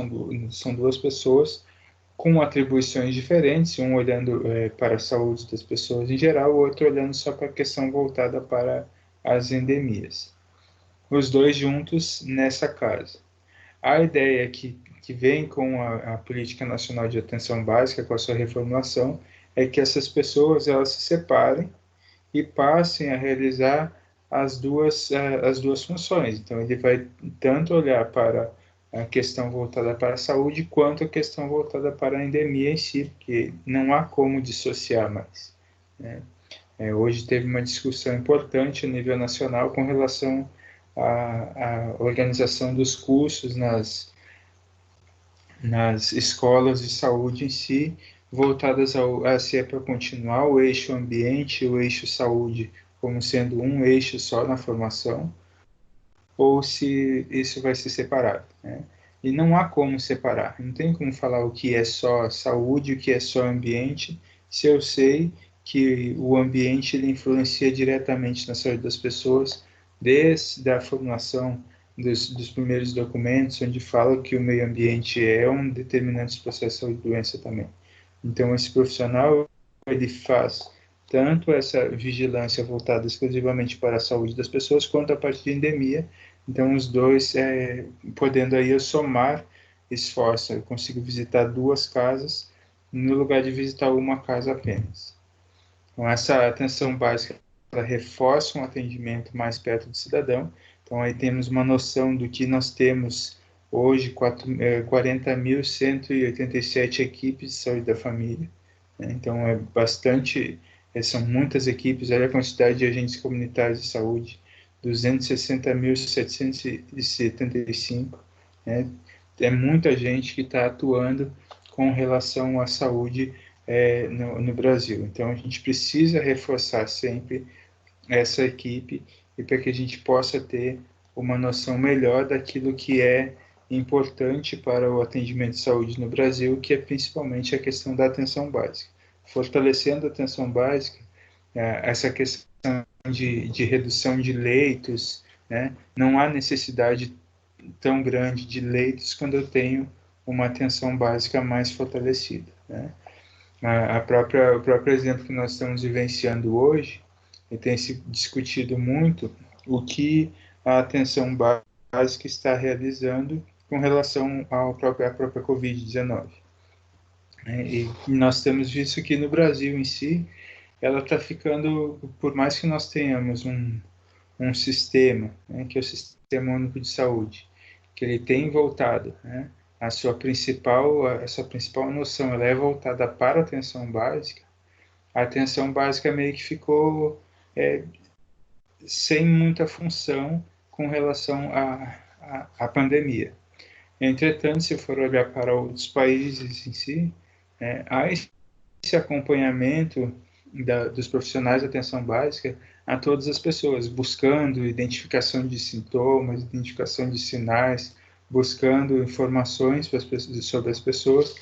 com atribuições diferentes, um olhando para a saúde das pessoas em geral, o outro olhando só para a questão voltada para as endemias. Os dois juntos nessa casa. A ideia que vem com a Política Nacional de Atenção Básica, com a sua reformulação, é que essas pessoas elas se separem e passem a realizar as duas funções. Então, ele vai tanto olhar para a questão voltada para a saúde, quanto a questão voltada para a endemia em si, porque não há como dissociar mais, né? Hoje teve uma discussão importante a nível nacional com relação à organização dos cursos nas escolas de saúde em si, voltadas se é para continuar o eixo ambiente, o eixo saúde, como sendo um eixo só na formação, ou se isso vai ser separado, né? E não há como separar, não tem como falar o que é só saúde, o que é só ambiente, se eu sei que o ambiente ele influencia diretamente na saúde das pessoas, desde a formação dos primeiros documentos, onde fala que o meio ambiente é um determinante dos processos de saúde e doença também. Então, esse profissional, ele faz tanto essa vigilância voltada exclusivamente para a saúde das pessoas, quanto a parte de endemia. Então, os dois, podendo aí eu somar esforço, eu consigo visitar 2 casas, no lugar de visitar uma casa apenas. Então, essa atenção básica, ela reforça um atendimento mais perto do cidadão. Então, aí temos uma noção do que nós temos hoje, 40.187 equipes de saúde da família. Né? Então, são muitas equipes, olha a quantidade de agentes comunitários de saúde, 260.775, né? É muita gente que está atuando com relação à saúde no Brasil. Então, a gente precisa reforçar sempre essa equipe e para que a gente possa ter uma noção melhor daquilo que é importante para o atendimento de saúde no Brasil, que é principalmente a questão da atenção básica. Fortalecendo a atenção básica, essa questão de redução de leitos, né? Não há necessidade tão grande de leitos quando eu tenho uma atenção básica mais fortalecida, né? O próprio exemplo que nós estamos vivenciando hoje, e tem se discutido muito o que a atenção básica está realizando com relação à própria Covid-19. E nós temos visto que no Brasil em si, ela está ficando, por mais que nós tenhamos um sistema, né, que é o Sistema Único de Saúde, que ele tem voltado, né, essa principal noção, ela é voltada para a atenção básica. A atenção básica meio que ficou sem muita função com relação à pandemia. Entretanto, se for olhar para outros países em si, há esse acompanhamento dos profissionais de atenção básica a todas as pessoas, buscando identificação de sintomas, identificação de sinais, buscando informações sobre as pessoas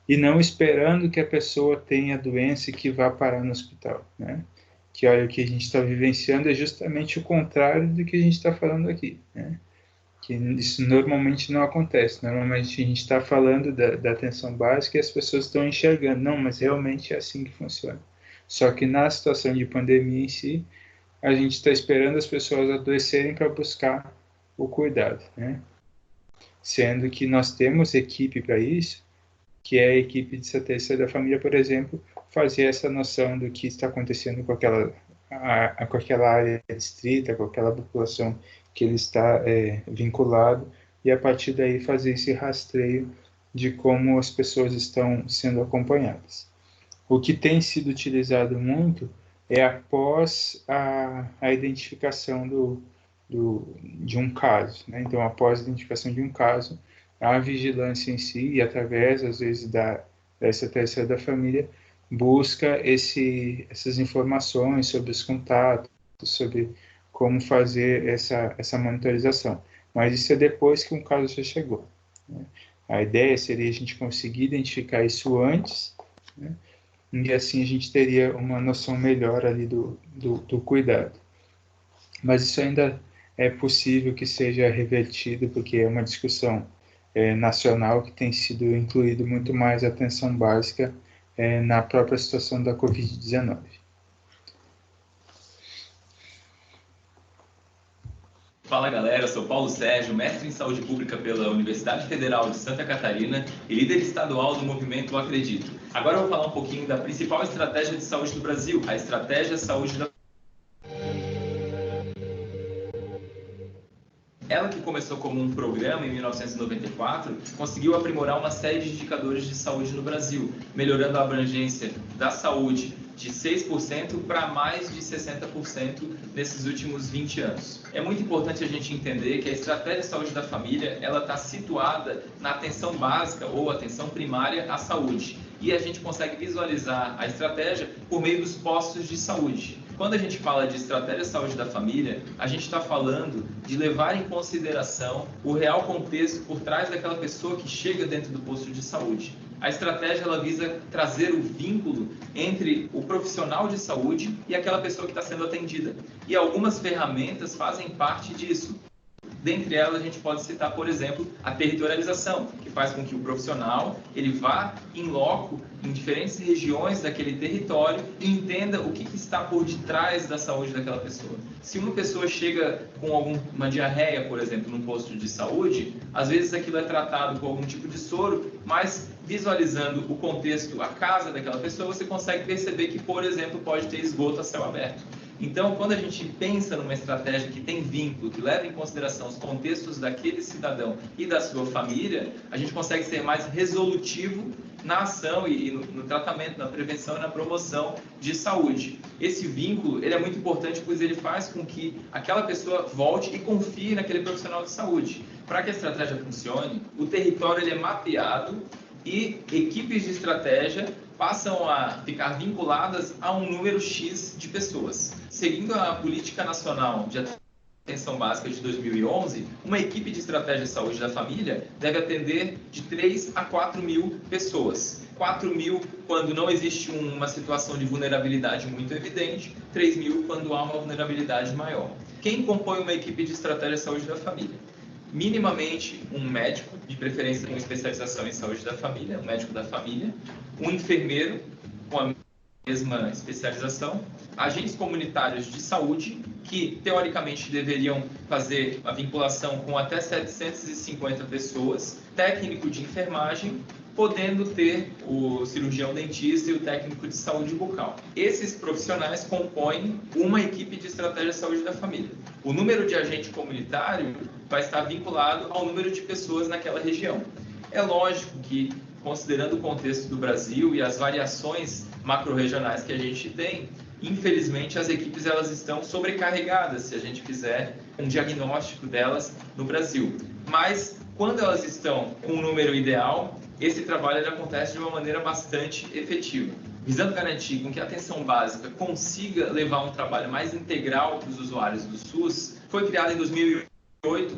e não esperando que a pessoa tenha doença e que vá parar no hospital, né? Que olha, o que a gente está vivenciando é justamente o contrário do que a gente está falando aqui, né? Que isso normalmente não acontece. Normalmente a gente está falando da atenção básica e as pessoas estão enxergando. Não, mas realmente é assim que funciona. Só que na situação de pandemia em si, a gente está esperando as pessoas adoecerem para buscar o cuidado, né? Sendo que nós temos equipe para isso, que é a equipe de estratégia da família, por exemplo, fazer essa noção do que está acontecendo com aquela área distrita, com aquela população que ele está vinculado, e a partir daí fazer esse rastreio de como as pessoas estão sendo acompanhadas. O que tem sido utilizado muito é após a identificação de um caso, né? Então, após a identificação de um caso, a vigilância em si, e através, às vezes, dessa terceira da família, busca essas informações sobre os contatos, sobre como fazer essa monitorização. Mas isso é depois que um caso já chegou, né? A ideia seria a gente conseguir identificar isso antes, né? E assim a gente teria uma noção melhor ali do cuidado. Mas isso ainda é possível que seja revertido, porque é uma discussão nacional que tem sido incluído muito mais atenção básica na própria situação da Covid-19. Fala galera, eu sou Paulo Sérgio, mestre em Saúde Pública pela Universidade Federal de Santa Catarina e líder estadual do movimento Acredito. Agora eu vou falar um pouquinho da principal estratégia de saúde do Brasil, a Estratégia Saúde da Ela, que começou como um programa em 1994, conseguiu aprimorar uma série de indicadores de saúde no Brasil, melhorando a abrangência da saúde de 6% para mais de 60% nesses últimos 20 anos. É muito importante a gente entender que a estratégia de saúde da família ela está situada na atenção básica ou atenção primária à saúde. E a gente consegue visualizar a estratégia por meio dos postos de saúde. Quando a gente fala de estratégia de saúde da família, a gente está falando de levar em consideração o real contexto por trás daquela pessoa que chega dentro do posto de saúde. A estratégia ela visa trazer o vínculo entre o profissional de saúde e aquela pessoa que está sendo atendida. E algumas ferramentas fazem parte disso. Dentre elas, a gente pode citar, por exemplo, a territorialização, que faz com que o profissional ele vá em loco, em diferentes regiões daquele território e entenda o que está por detrás da saúde daquela pessoa. Se uma pessoa chega com alguma diarreia, por exemplo, num posto de saúde, às vezes aquilo é tratado com algum tipo de soro, mas visualizando o contexto, a casa daquela pessoa, você consegue perceber que, por exemplo, pode ter esgoto a céu aberto. Então, quando a gente pensa numa estratégia que tem vínculo, que leva em consideração os contextos daquele cidadão e da sua família, a gente consegue ser mais resolutivo na ação e no tratamento, na prevenção e na promoção de saúde. Esse vínculo ele é muito importante, pois ele faz com que aquela pessoa volte e confie naquele profissional de saúde. Para que a estratégia funcione, o território ele é mapeado e equipes de estratégia passam a ficar vinculadas a um número X de pessoas. Seguindo a Política Nacional de Atenção Básica de 2011, uma equipe de estratégia de saúde da família deve atender de 3 a 4 mil pessoas. 4 mil quando não existe uma situação de vulnerabilidade muito evidente, 3 mil quando há uma vulnerabilidade maior. Quem compõe uma equipe de estratégia de saúde da família? Minimamente um médico, de preferência com especialização em saúde da família, um médico da família, um enfermeiro com a mesma especialização, agentes comunitários de saúde, que teoricamente deveriam fazer a vinculação com até 750 pessoas, técnico de enfermagem, podendo ter o cirurgião dentista e o técnico de saúde bucal. Esses profissionais compõem uma equipe de estratégia de saúde da família. O número de agente comunitário vai estar vinculado ao número de pessoas naquela região. É lógico que, considerando o contexto do Brasil e as variações macro-regionais que a gente tem, infelizmente as equipes elas estão sobrecarregadas se a gente fizer um diagnóstico delas no Brasil. Mas quando elas estão com um número ideal, esse trabalho ele acontece de uma maneira bastante efetiva. Visando garantir com que a atenção básica consiga levar um trabalho mais integral para os usuários do SUS, foi criado em 2008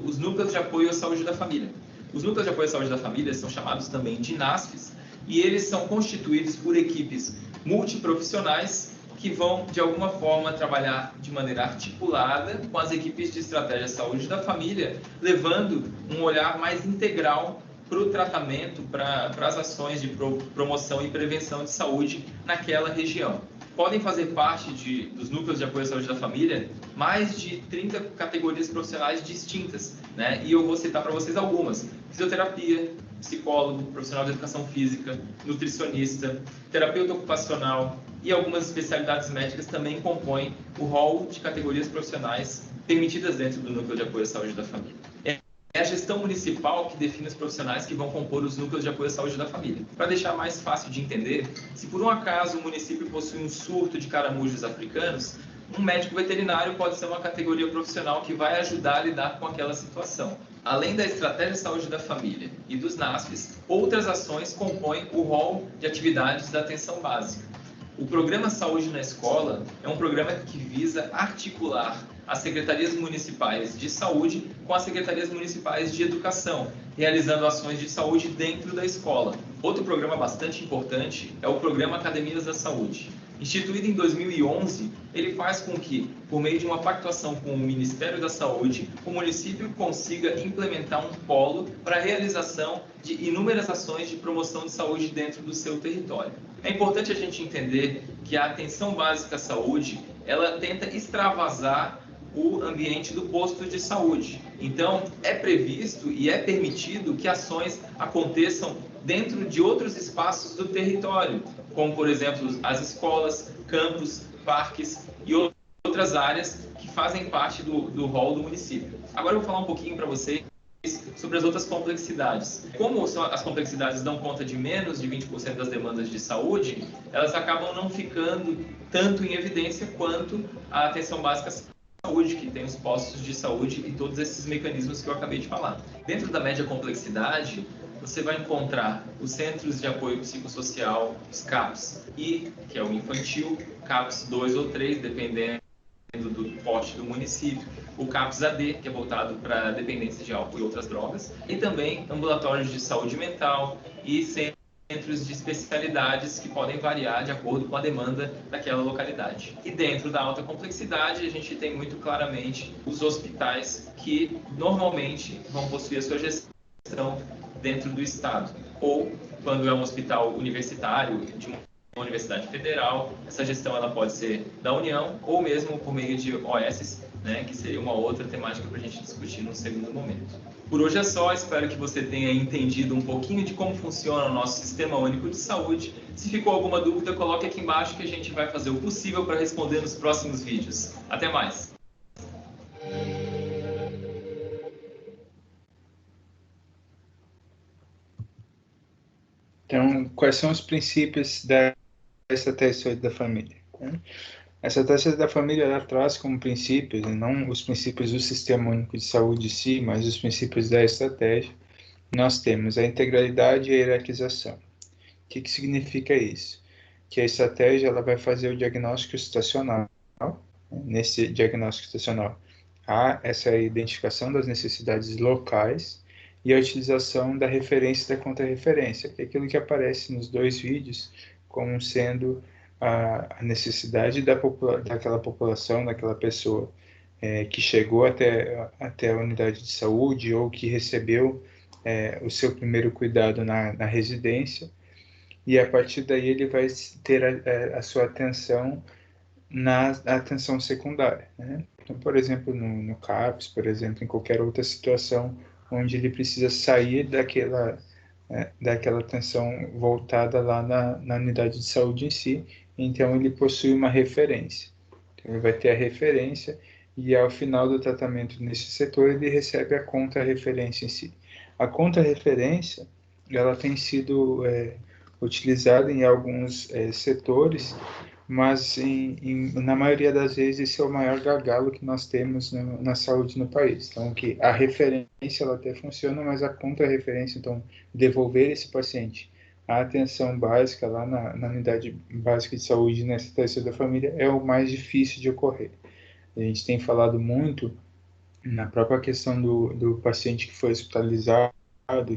os Núcleos de Apoio à Saúde da Família. Os Núcleos de Apoio à Saúde da Família são chamados também de NASFs, e eles são constituídos por equipes multiprofissionais que vão, de alguma forma, trabalhar de maneira articulada com as equipes de estratégia de saúde da família, levando um olhar mais integral para o tratamento, para as ações de promoção e prevenção de saúde naquela região. Podem fazer parte dos núcleos de apoio à saúde da família mais de 30 categorias profissionais distintas, né? E eu vou citar para vocês algumas: fisioterapia, psicólogo, profissional de educação física, nutricionista, terapeuta ocupacional e algumas especialidades médicas também compõem o rol de categorias profissionais permitidas dentro do núcleo de apoio à saúde da família. É a gestão municipal que define os profissionais que vão compor os núcleos de apoio à saúde da família. Para deixar mais fácil de entender, se por um acaso o município possui um surto de caramujos africanos, um médico veterinário pode ser uma categoria profissional que vai ajudar a lidar com aquela situação. Além da estratégia de saúde da família e dos NASFs, outras ações compõem o rol de atividades da atenção básica. O Programa Saúde na Escola é um programa que visa articular as secretarias municipais de saúde com as secretarias municipais de educação, realizando ações de saúde dentro da escola. Outro programa bastante importante é o Programa Academias da Saúde. Instituído em 2011, ele faz com que, por meio de uma pactuação com o Ministério da Saúde, o município consiga implementar um polo para a realização de inúmeras ações de promoção de saúde dentro do seu território. É importante a gente entender que a atenção básica à saúde, ela tenta extravasar o ambiente do posto de saúde. Então, é previsto e é permitido que ações aconteçam dentro de outros espaços do território, como, por exemplo, as escolas, campos, parques e outras áreas que fazem parte do rol do município. Agora eu vou falar um pouquinho para vocês sobre as outras complexidades. Como as complexidades dão conta de menos de 20% das demandas de saúde, elas acabam não ficando tanto em evidência quanto a atenção básica à saúde, que tem os postos de saúde e todos esses mecanismos que eu acabei de falar. Dentro da média complexidade, você vai encontrar os Centros de Apoio Psicossocial, os CAPs, que é o infantil, CAPs 2 ou 3, dependendo do porte do município, o CAPS-AD, que é voltado para dependência de álcool e outras drogas, e também ambulatórios de saúde mental e centros centros de especialidades que podem variar de acordo com a demanda daquela localidade. E dentro da alta complexidade, a gente tem muito claramente os hospitais que normalmente vão possuir a sua gestão dentro do Estado. Ou, quando é um hospital universitário, de uma universidade federal, essa gestão ela pode ser da União ou mesmo por meio de OS, né, que seria uma outra temática para a gente discutir num segundo momento. Por hoje é só, espero que você tenha entendido um pouquinho de como funciona o nosso Sistema Único de Saúde. Se ficou alguma dúvida, coloque aqui embaixo que a gente vai fazer o possível para responder nos próximos vídeos. Até mais! Então, quais são os princípios da estratégia de saúde da família? Essa estratégia da família ela traz como princípios, não os princípios do Sistema Único de Saúde em si, mas os princípios da estratégia. Nós temos a integralidade e a hierarquização. O que significa isso? Que a estratégia ela vai fazer o diagnóstico situacional. Nesse diagnóstico situacional, há essa identificação das necessidades locais e a utilização da referência e da contra-referência, que é aquilo que aparece nos dois vídeos como sendo a necessidade daquela população, daquela pessoa que chegou até a unidade de saúde ou que recebeu o seu primeiro cuidado na residência, e a partir daí ele vai ter a sua atenção na atenção secundária, né? Então, por exemplo, no CAPS, por exemplo, em qualquer outra situação onde ele precisa sair daquela atenção voltada lá na unidade de saúde em si, então ele possui uma referência. Então, ele vai ter a referência e ao final do tratamento nesse setor ele recebe a contra-referência em si. A contra-referência, ela tem sido utilizada em alguns setores, mas na maioria das vezes esse é o maior gargalo que nós temos na saúde no país. Então, que a referência ela até funciona, mas a contra-referência, então, devolver esse paciente à atenção básica lá na unidade básica de saúde, nessa estratégia da família, é o mais difícil de ocorrer. A gente tem falado muito na própria questão do paciente que foi hospitalizado,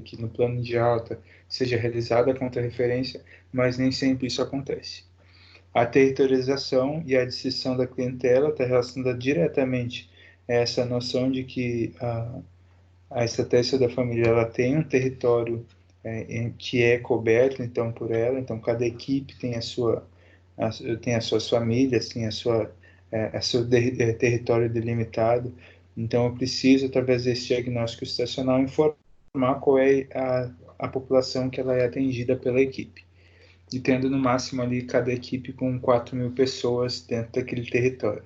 que no plano de alta seja realizada a contra-referência, mas nem sempre isso acontece. A territorialização e a distinção da clientela está relacionada diretamente a essa noção de que a estratégia da família ela tem um território que é coberto então por ela, então cada equipe tem tem as suas famílias, tem seu território delimitado, então eu preciso, através desse diagnóstico estacional, informar qual é a população que ela é atendida pela equipe. E tendo no máximo ali cada equipe com 4.000 pessoas dentro daquele território.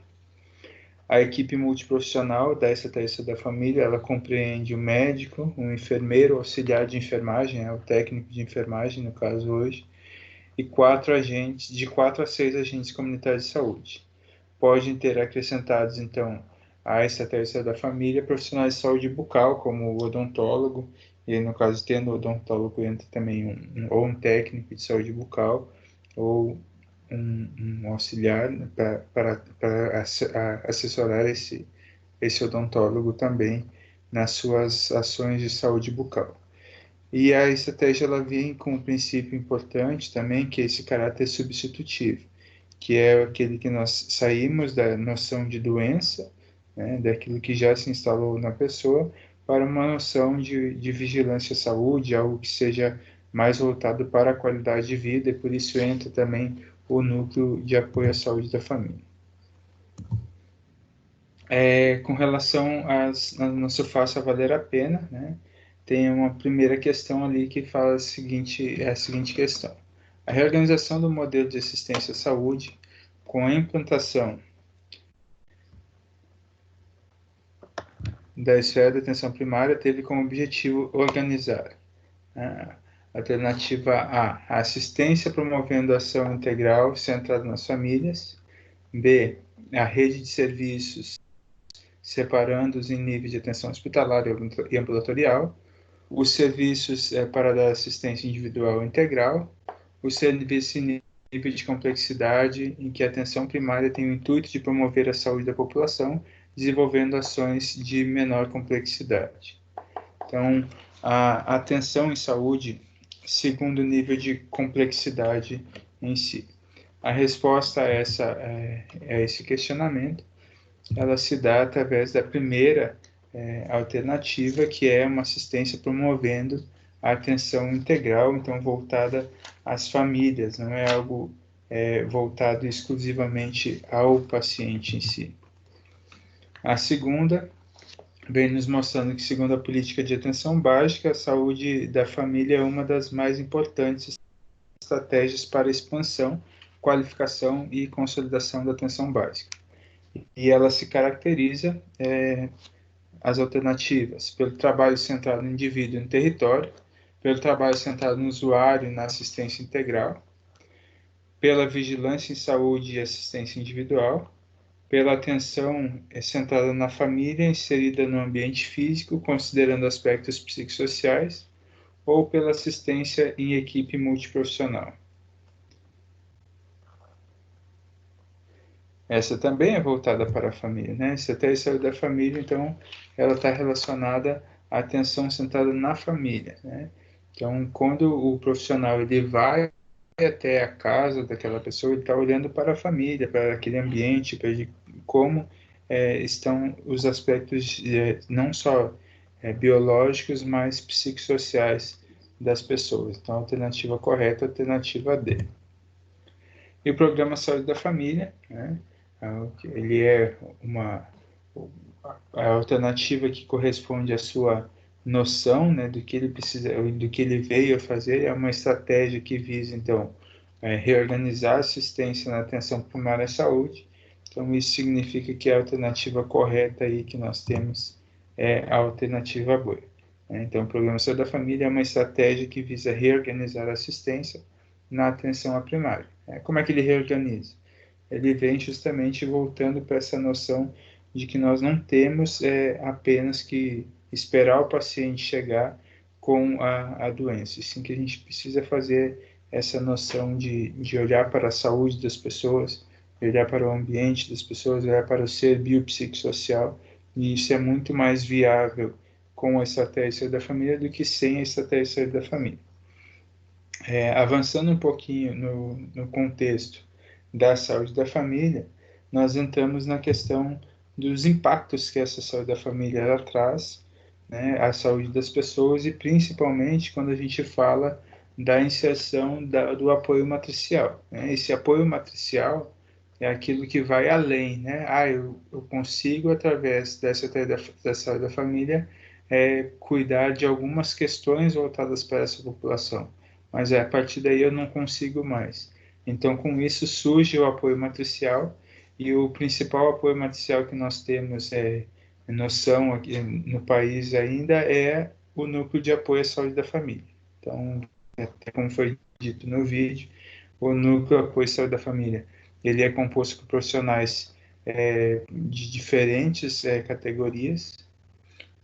A equipe multiprofissional da estratégia da família, ela compreende o médico, um enfermeiro, auxiliar de enfermagem, o técnico de enfermagem, no caso hoje, e 4 agentes, de 4 a 6 agentes comunitários de saúde. Podem ter acrescentados, então, a estratégia da família, profissionais de saúde bucal, como o odontólogo, e no caso, tendo o odontólogo, entra também um técnico de saúde bucal, ou um auxiliar para assessorar esse odontólogo também nas suas ações de saúde bucal. E a estratégia ela vem com um princípio importante também, que é esse caráter substitutivo, que é aquele que nós saímos da noção de doença, né, daquilo que já se instalou na pessoa, para uma noção de vigilância à saúde, algo que seja mais voltado para a qualidade de vida, e por isso entra também o núcleo de apoio à saúde da família. Com relação ao nosso faça valer a pena, né, tem uma primeira questão ali que fala a seguinte questão. A reorganização do modelo de assistência à saúde com a implantação da esfera de atenção primária teve como objetivo organizar alternativa A assistência promovendo ação integral centrada nas famílias, B, a rede de serviços separando-os em níveis de atenção hospitalar e ambulatorial, os serviços para dar assistência individual integral, os serviços em nível de complexidade em que a atenção primária tem o intuito de promover a saúde da população, desenvolvendo ações de menor complexidade. Então, a atenção em saúde segundo nível de complexidade em si. A resposta a esse questionamento, ela se dá através da primeira alternativa, que é uma assistência promovendo a atenção integral, então voltada às famílias, não é algo voltado exclusivamente ao paciente em si. A segunda vem nos mostrando que, segundo a política de atenção básica, a saúde da família é uma das mais importantes estratégias para expansão, qualificação e consolidação da atenção básica. E ela se caracteriza, as alternativas, pelo trabalho centrado no indivíduo e no território, pelo trabalho centrado no usuário e na assistência integral, pela vigilância em saúde e assistência individual, pela atenção centrada na família inserida no ambiente físico, considerando aspectos psicossociais, ou pela assistência em equipe multiprofissional. Essa também é voltada para a família, né? Estratégia de saúde da família, então, ela está relacionada à atenção centrada na família, né? Então, quando o profissional ele vai até a casa daquela pessoa, ele está olhando para a família, para aquele ambiente, para como estão os aspectos não só biológicos, mas psicossociais das pessoas. Então, a alternativa correta é a alternativa D. E o programa Saúde da Família, né? Ele é a alternativa que corresponde à sua noção, né, do que ele precisa, do que ele veio a fazer. É uma estratégia que visa, então, reorganizar a assistência na atenção primária à saúde. Então, isso significa que a alternativa correta aí que nós temos é a alternativa B. Então, o Programa Saúde da Família é uma estratégia que visa reorganizar a assistência na atenção à primária. Como é que ele reorganiza? Ele vem justamente voltando para essa noção de que nós não temos apenas que esperar o paciente chegar com a doença, e sim que a gente precisa fazer essa noção de olhar para a saúde das pessoas, olhar para o ambiente das pessoas, olhar para o ser biopsicossocial, e isso é muito mais viável com a estratégia da família do que sem a estratégia da família. Avançando um pouquinho no contexto da saúde da família, nós entramos na questão dos impactos que essa saúde da família ela traz, né, à saúde das pessoas, e principalmente quando a gente fala da inserção do apoio matricial, né? Esse apoio matricial é aquilo que vai além, né? Eu consigo, através da saúde da família, cuidar de algumas questões voltadas para essa população, mas a partir daí eu não consigo mais. Então, com isso surge o apoio matricial, e o principal apoio matricial que nós temos noção aqui no país ainda é o núcleo de apoio à saúde da família. Então, como foi dito no vídeo, o núcleo de apoio à saúde da família, ele é composto por profissionais de diferentes categorias,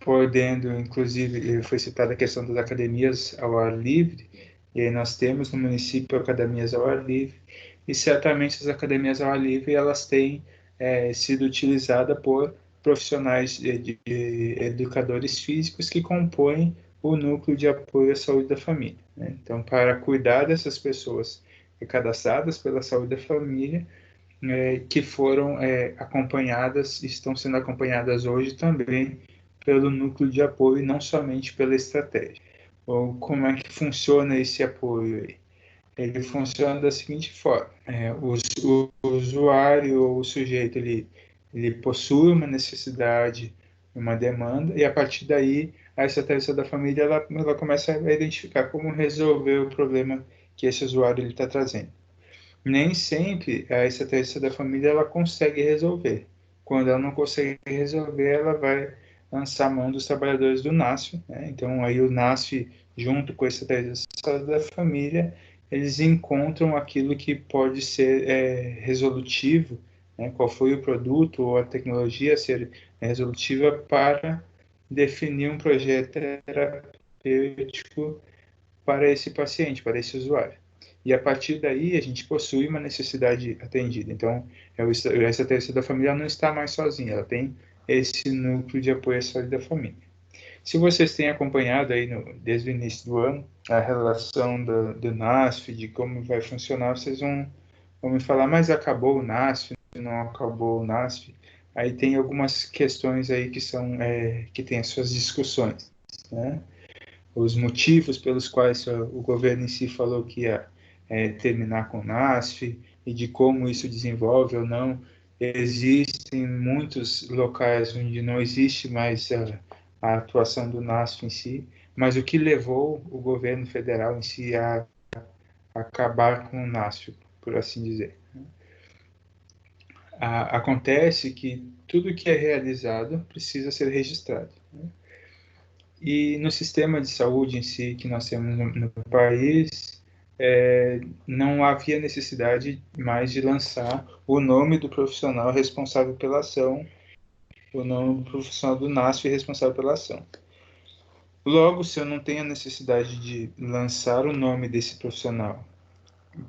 podendo, inclusive, foi citada a questão das academias ao ar livre, e aí nós temos no município academias ao ar livre, e certamente as academias ao ar livre elas têm sido utilizadas por profissionais de educadores físicos que compõem o núcleo de apoio à saúde da família, né? Então, para cuidar dessas pessoas cadastradas pela saúde da família, que foram acompanhadas, estão sendo acompanhadas hoje também pelo núcleo de apoio e não somente pela estratégia. Ou como é que funciona esse apoio aí? Ele funciona da seguinte forma: o usuário ou o sujeito ele possui uma necessidade, uma demanda, e a partir daí a estratégia da família ela começa a identificar como resolver o problema que esse usuário está trazendo. Nem sempre a estratégia da família ela consegue resolver. Quando ela não consegue resolver, ela vai lançar mão dos trabalhadores do NASF, né? Então aí o NASF, junto com a estratégia da família, eles encontram aquilo que pode ser resolutivo, né? Qual foi o produto ou a tecnologia a ser resolutiva para definir um projeto terapêutico para esse paciente, para esse usuário. E a partir daí a gente possui uma necessidade atendida. Então, a estratégia da família não está mais sozinha, ela tem esse núcleo de apoio à saúde da família. Se vocês têm acompanhado aí desde o início do ano a relação do NASF, de como vai funcionar, vocês vão me falar, mas acabou o NASF, não acabou o NASF? Aí tem algumas questões aí que tem as suas discussões, né? Os motivos pelos quais o governo em si falou que ia terminar com o NASF e de como isso desenvolve ou não. Existem muitos locais onde não existe mais a atuação do NASF em si, mas o que levou o governo federal em si a acabar com o NASF, por assim dizer. Acontece que tudo que é realizado precisa ser registrado. E no sistema de saúde em si que nós temos no país, não havia necessidade mais de lançar o nome do profissional responsável pela ação, o nome do profissional do NASF responsável pela ação. Logo, se eu não tenho a necessidade de lançar o nome desse profissional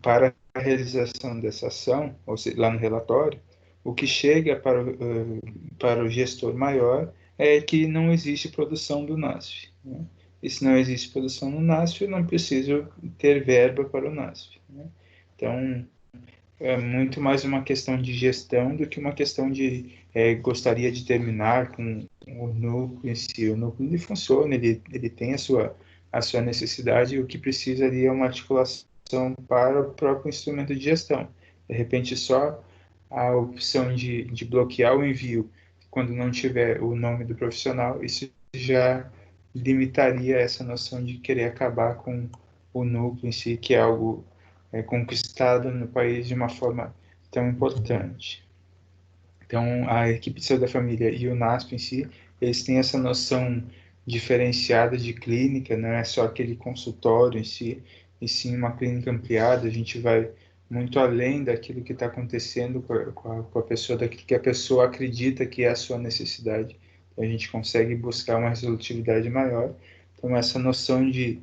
para a realização dessa ação, ou seja, lá no relatório, o que chega para o gestor maior é que não existe produção do NASF. Né? E se não existe produção no NASF, eu não preciso ter verba para o NASF. Né? Então, é muito mais uma questão de gestão do que uma questão de gostaria de terminar com o núcleo em si. O núcleo ele funciona, ele tem a sua necessidade, e o que precisa ali é uma articulação para o próprio instrumento de gestão. De repente, só a opção de bloquear o envio quando não tiver o nome do profissional, isso já limitaria essa noção de querer acabar com o núcleo em si, que é algo conquistado no país de uma forma tão importante. Então, a equipe de saúde da família e o NASP em si, eles têm essa noção diferenciada de clínica, não é só aquele consultório em si, e sim uma clínica ampliada. A gente vai muito além daquilo que está acontecendo com a pessoa, daquilo que a pessoa acredita que é a sua necessidade. Então, a gente consegue buscar uma resolutividade maior. Então, essa noção de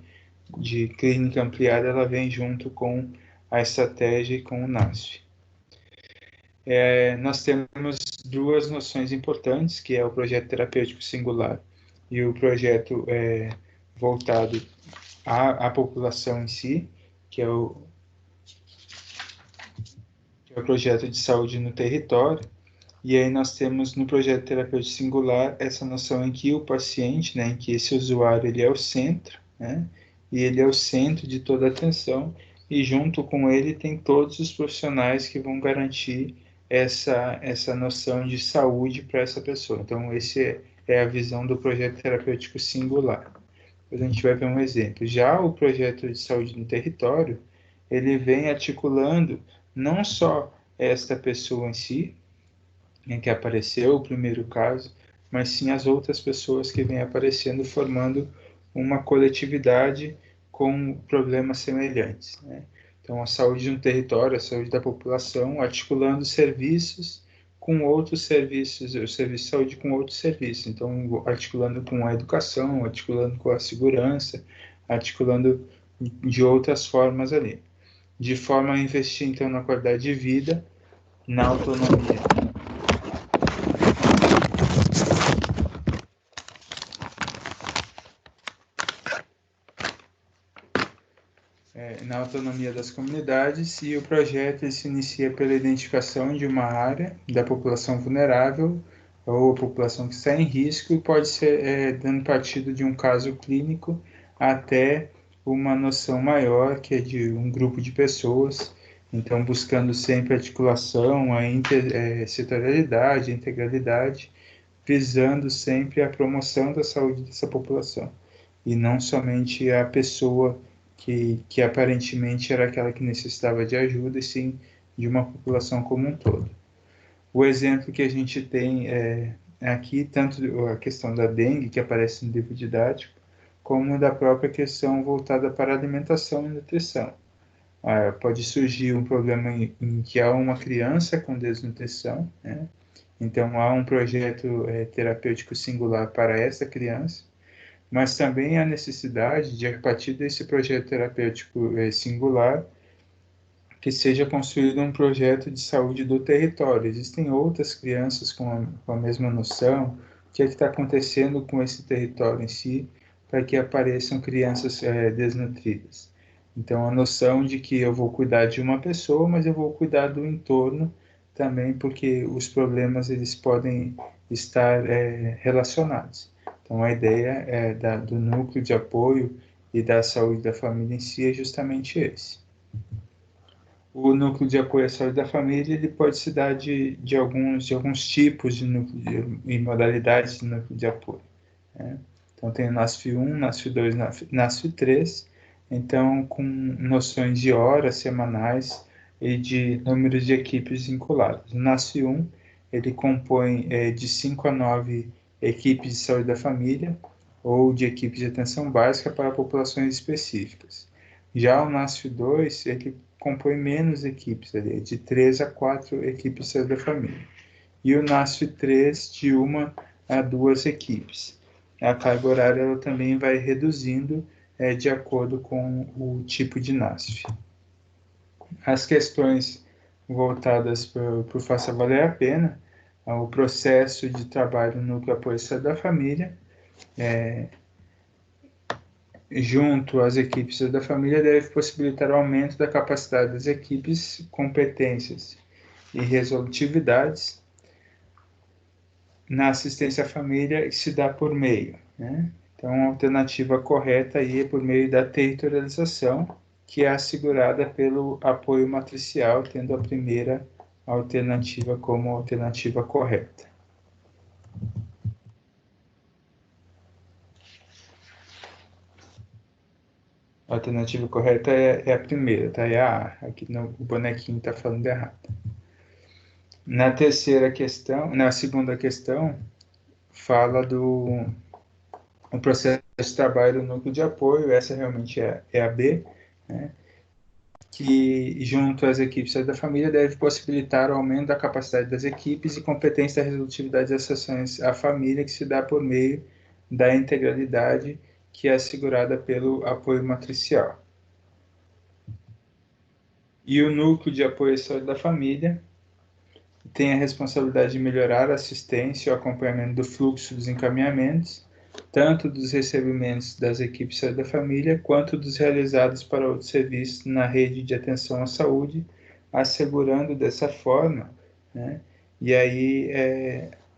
clínica ampliada, ela vem junto com a estratégia e com o NASF. Nós temos duas noções importantes, que é o projeto terapêutico singular e o projeto voltado à população em si, que é o projeto de saúde no território. E aí nós temos no projeto terapêutico singular essa noção em que o paciente, né, em que esse usuário ele é o centro, né, e ele é o centro de toda a atenção, e junto com ele tem todos os profissionais que vão garantir essa noção de saúde para essa pessoa. Então, esse é a visão do projeto terapêutico singular. Depois a gente vai ver um exemplo. Já o projeto de saúde no território, ele vem articulando não só esta pessoa em si, em que apareceu o primeiro caso, mas sim as outras pessoas que vêm aparecendo, formando uma coletividade com problemas semelhantes. Né? Então, a saúde no território, a saúde da população, articulando serviços com outros serviços, o serviço de saúde com outros serviços. Então, articulando com a educação, articulando com a segurança, articulando de outras formas ali. De forma a investir, então, na qualidade de vida, na autonomia. Na autonomia das comunidades, e o projeto se inicia pela identificação de uma área da população vulnerável ou a população que está em risco, e pode ser dando partido de um caso clínico até uma noção maior, que é de um grupo de pessoas, então buscando sempre a articulação, a setorialidade, a integralidade, visando sempre a promoção da saúde dessa população, e não somente a pessoa que aparentemente era aquela que necessitava de ajuda, e sim de uma população como um todo. O exemplo que a gente tem aqui, tanto a questão da dengue, que aparece no livro didático, como da própria questão voltada para alimentação e nutrição. Pode surgir um problema em que há uma criança com desnutrição, né? Então há um projeto terapêutico singular para essa criança, mas também a necessidade de, a partir desse projeto terapêutico singular, que seja construído um projeto de saúde do território. Existem outras crianças com a mesma noção, que é que está acontecendo com esse território em si, para que apareçam crianças desnutridas. Então, a noção de que eu vou cuidar de uma pessoa, mas eu vou cuidar do entorno também, porque os problemas eles podem estar relacionados. Então, a ideia do núcleo de apoio e da saúde da família em si é justamente esse. O núcleo de apoio à saúde da família ele pode se dar de alguns tipos de núcleo e modalidades de núcleo de apoio. Né? Então, tem o NASF1, NASF2, NASF3, então, com noções de horas semanais e de números de equipes vinculadas. O NASF1, ele compõe de 5 a 9 equipes de saúde da família ou de equipes de atenção básica para populações específicas. Já o NASF2, ele compõe menos equipes, ali, de 3 a 4 equipes de saúde da família. E o NASF3, de 1 a 2 equipes. A carga horária ela também vai reduzindo de acordo com o tipo de NASF. As questões voltadas para o Faça Valer a Pena, o processo de trabalho no núcleo apoio à saúde da família, junto às equipes da família, deve possibilitar o aumento da capacidade das equipes, competências e resolutividades na assistência à família que se dá por meio, né? Então, a alternativa correta aí é por meio da territorialização, que é assegurada pelo apoio matricial, tendo a primeira alternativa como alternativa correta. A alternativa correta é a primeira, tá? É a A. Aqui no bonequinho está falando errado. Na segunda questão, fala do processo de trabalho do núcleo de apoio, essa realmente é a B, né? Que, junto às equipes da família, deve possibilitar o aumento da capacidade das equipes e competência da resolutividade das ações à família, que se dá por meio da integralidade, que é assegurada pelo apoio matricial. E o núcleo de apoio à saúde da família tem a responsabilidade de melhorar a assistência e o acompanhamento do fluxo dos encaminhamentos, tanto dos recebimentos das equipes de saúde da família, quanto dos realizados para outros serviços na rede de atenção à saúde, assegurando dessa forma, né? E aí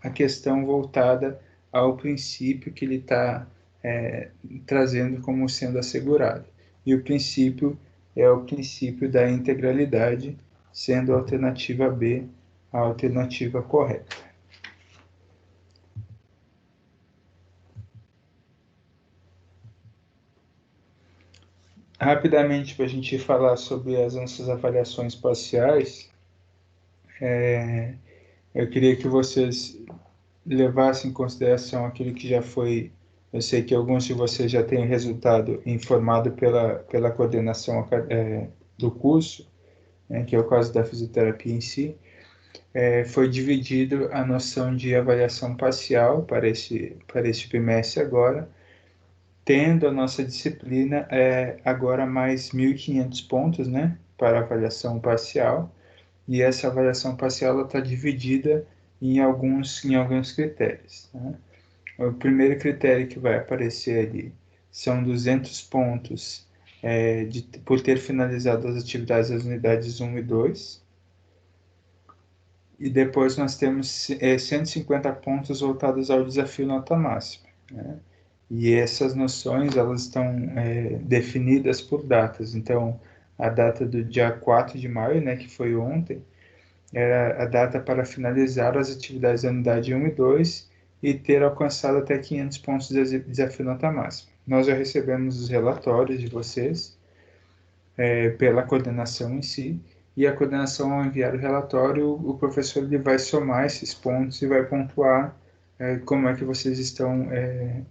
a questão voltada ao princípio que ele está trazendo como sendo assegurado. E o princípio é o princípio da integralidade, sendo a alternativa B a alternativa correta. Rapidamente, para a gente falar sobre as nossas avaliações parciais, eu queria que vocês levassem em consideração aquilo que já foi, eu sei que alguns de vocês já têm resultado informado pela coordenação do curso, né, que é o caso da fisioterapia em si. Foi dividido a noção de avaliação parcial para este bimestre agora, tendo a nossa disciplina agora mais 1.500 pontos, né, para avaliação parcial, e essa avaliação parcial está dividida em alguns critérios. Né? O primeiro critério que vai aparecer ali são 200 pontos por ter finalizado as atividades das unidades 1 e 2, e depois nós temos 150 pontos voltados ao desafio nota máxima, né? E essas noções elas estão definidas por datas. Então, a data do dia 4 de maio, né, que foi ontem, era a data para finalizar as atividades da unidade 1 e 2 e ter alcançado até 500 pontos de desafio nota máxima. Nós já recebemos os relatórios de vocês pela coordenação em si, e a coordenação, ao enviar o relatório, o professor ele vai somar esses pontos e vai pontuar como é que vocês estão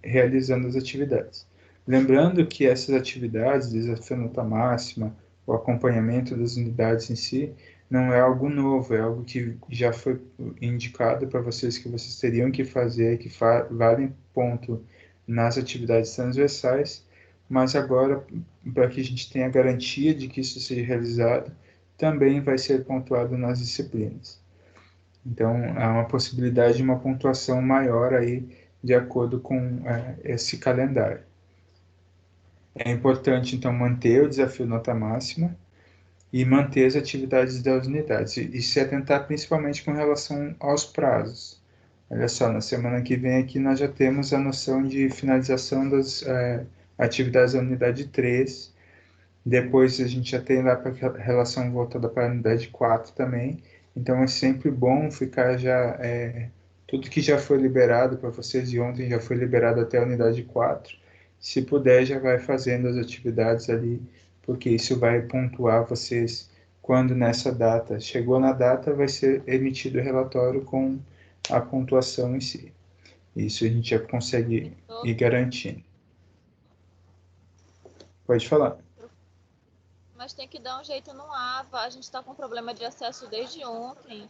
realizando as atividades. Lembrando que essas atividades, desafio nota máxima, o acompanhamento das unidades em si, não é algo novo, é algo que já foi indicado para vocês que vocês teriam que fazer, que valem ponto nas atividades transversais, mas agora, para que a gente tenha garantia de que isso seja realizado, também vai ser pontuado nas disciplinas. Então, há uma possibilidade de uma pontuação maior aí, de acordo com esse calendário. É importante, então, manter o desafio nota máxima e manter as atividades das unidades, e se atentar principalmente com relação aos prazos. Olha só, na semana que vem aqui nós já temos a noção de finalização das atividades da unidade 3, depois a gente já tem lá para a relação voltada para a unidade 4 também, então é sempre bom ficar já, tudo que já foi liberado para vocês, e ontem já foi liberado até a unidade 4, se puder já vai fazendo as atividades ali, porque isso vai pontuar vocês quando nessa data, chegou na data, vai ser emitido o relatório com a pontuação em si. Isso a gente já consegue ir garantindo. Pode falar. Mas tem que dar um jeito no AVA. A gente está com problema de acesso desde ontem.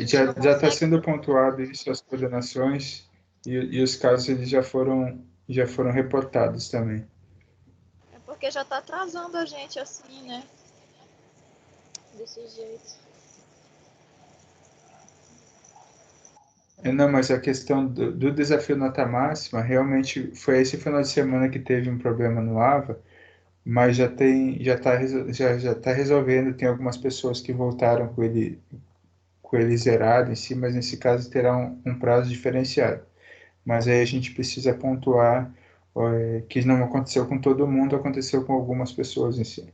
Já está sendo pontuado isso, as coordenações, e os casos eles já foram reportados também. É porque já está atrasando a gente assim, né? Desse jeito. Não, mas a questão do desafio nota máxima, realmente foi esse final de semana que teve um problema no AVA, mas já está resolvendo, tem algumas pessoas que voltaram com ele zerado em si, mas nesse caso terá um prazo diferenciado. Mas aí a gente precisa pontuar que não aconteceu com todo mundo, aconteceu com algumas pessoas em si.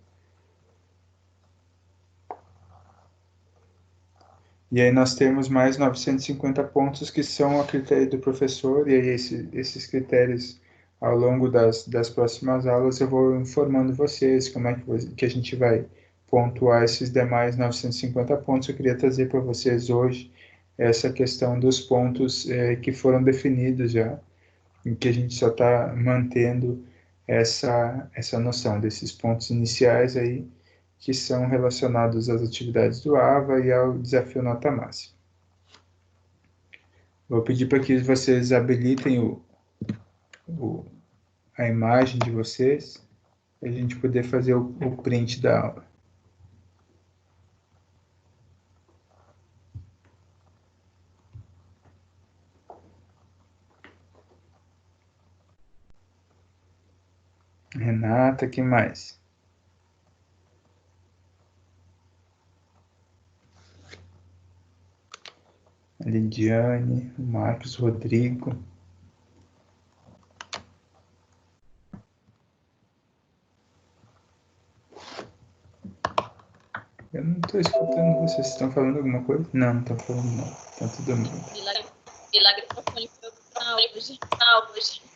E aí nós temos mais 950 pontos que são a critério do professor, e aí esses critérios, ao longo das próximas aulas, eu vou informando vocês como é que a gente vai pontuar esses demais 950 pontos. Eu queria trazer para vocês hoje essa questão dos pontos que foram definidos já, em que a gente só está mantendo essa noção desses pontos iniciais aí, que são relacionados às atividades do AVA e ao desafio nota máxima. Vou pedir para que vocês habilitem a imagem de vocês, para a gente poder fazer o print da aula. Renata, quem mais? A Lidiane, o Marcos, Rodrigo. Eu não estou escutando vocês. Vocês estão falando alguma coisa? Não estão falando não. Está tudo bem. Milagre foi hoje.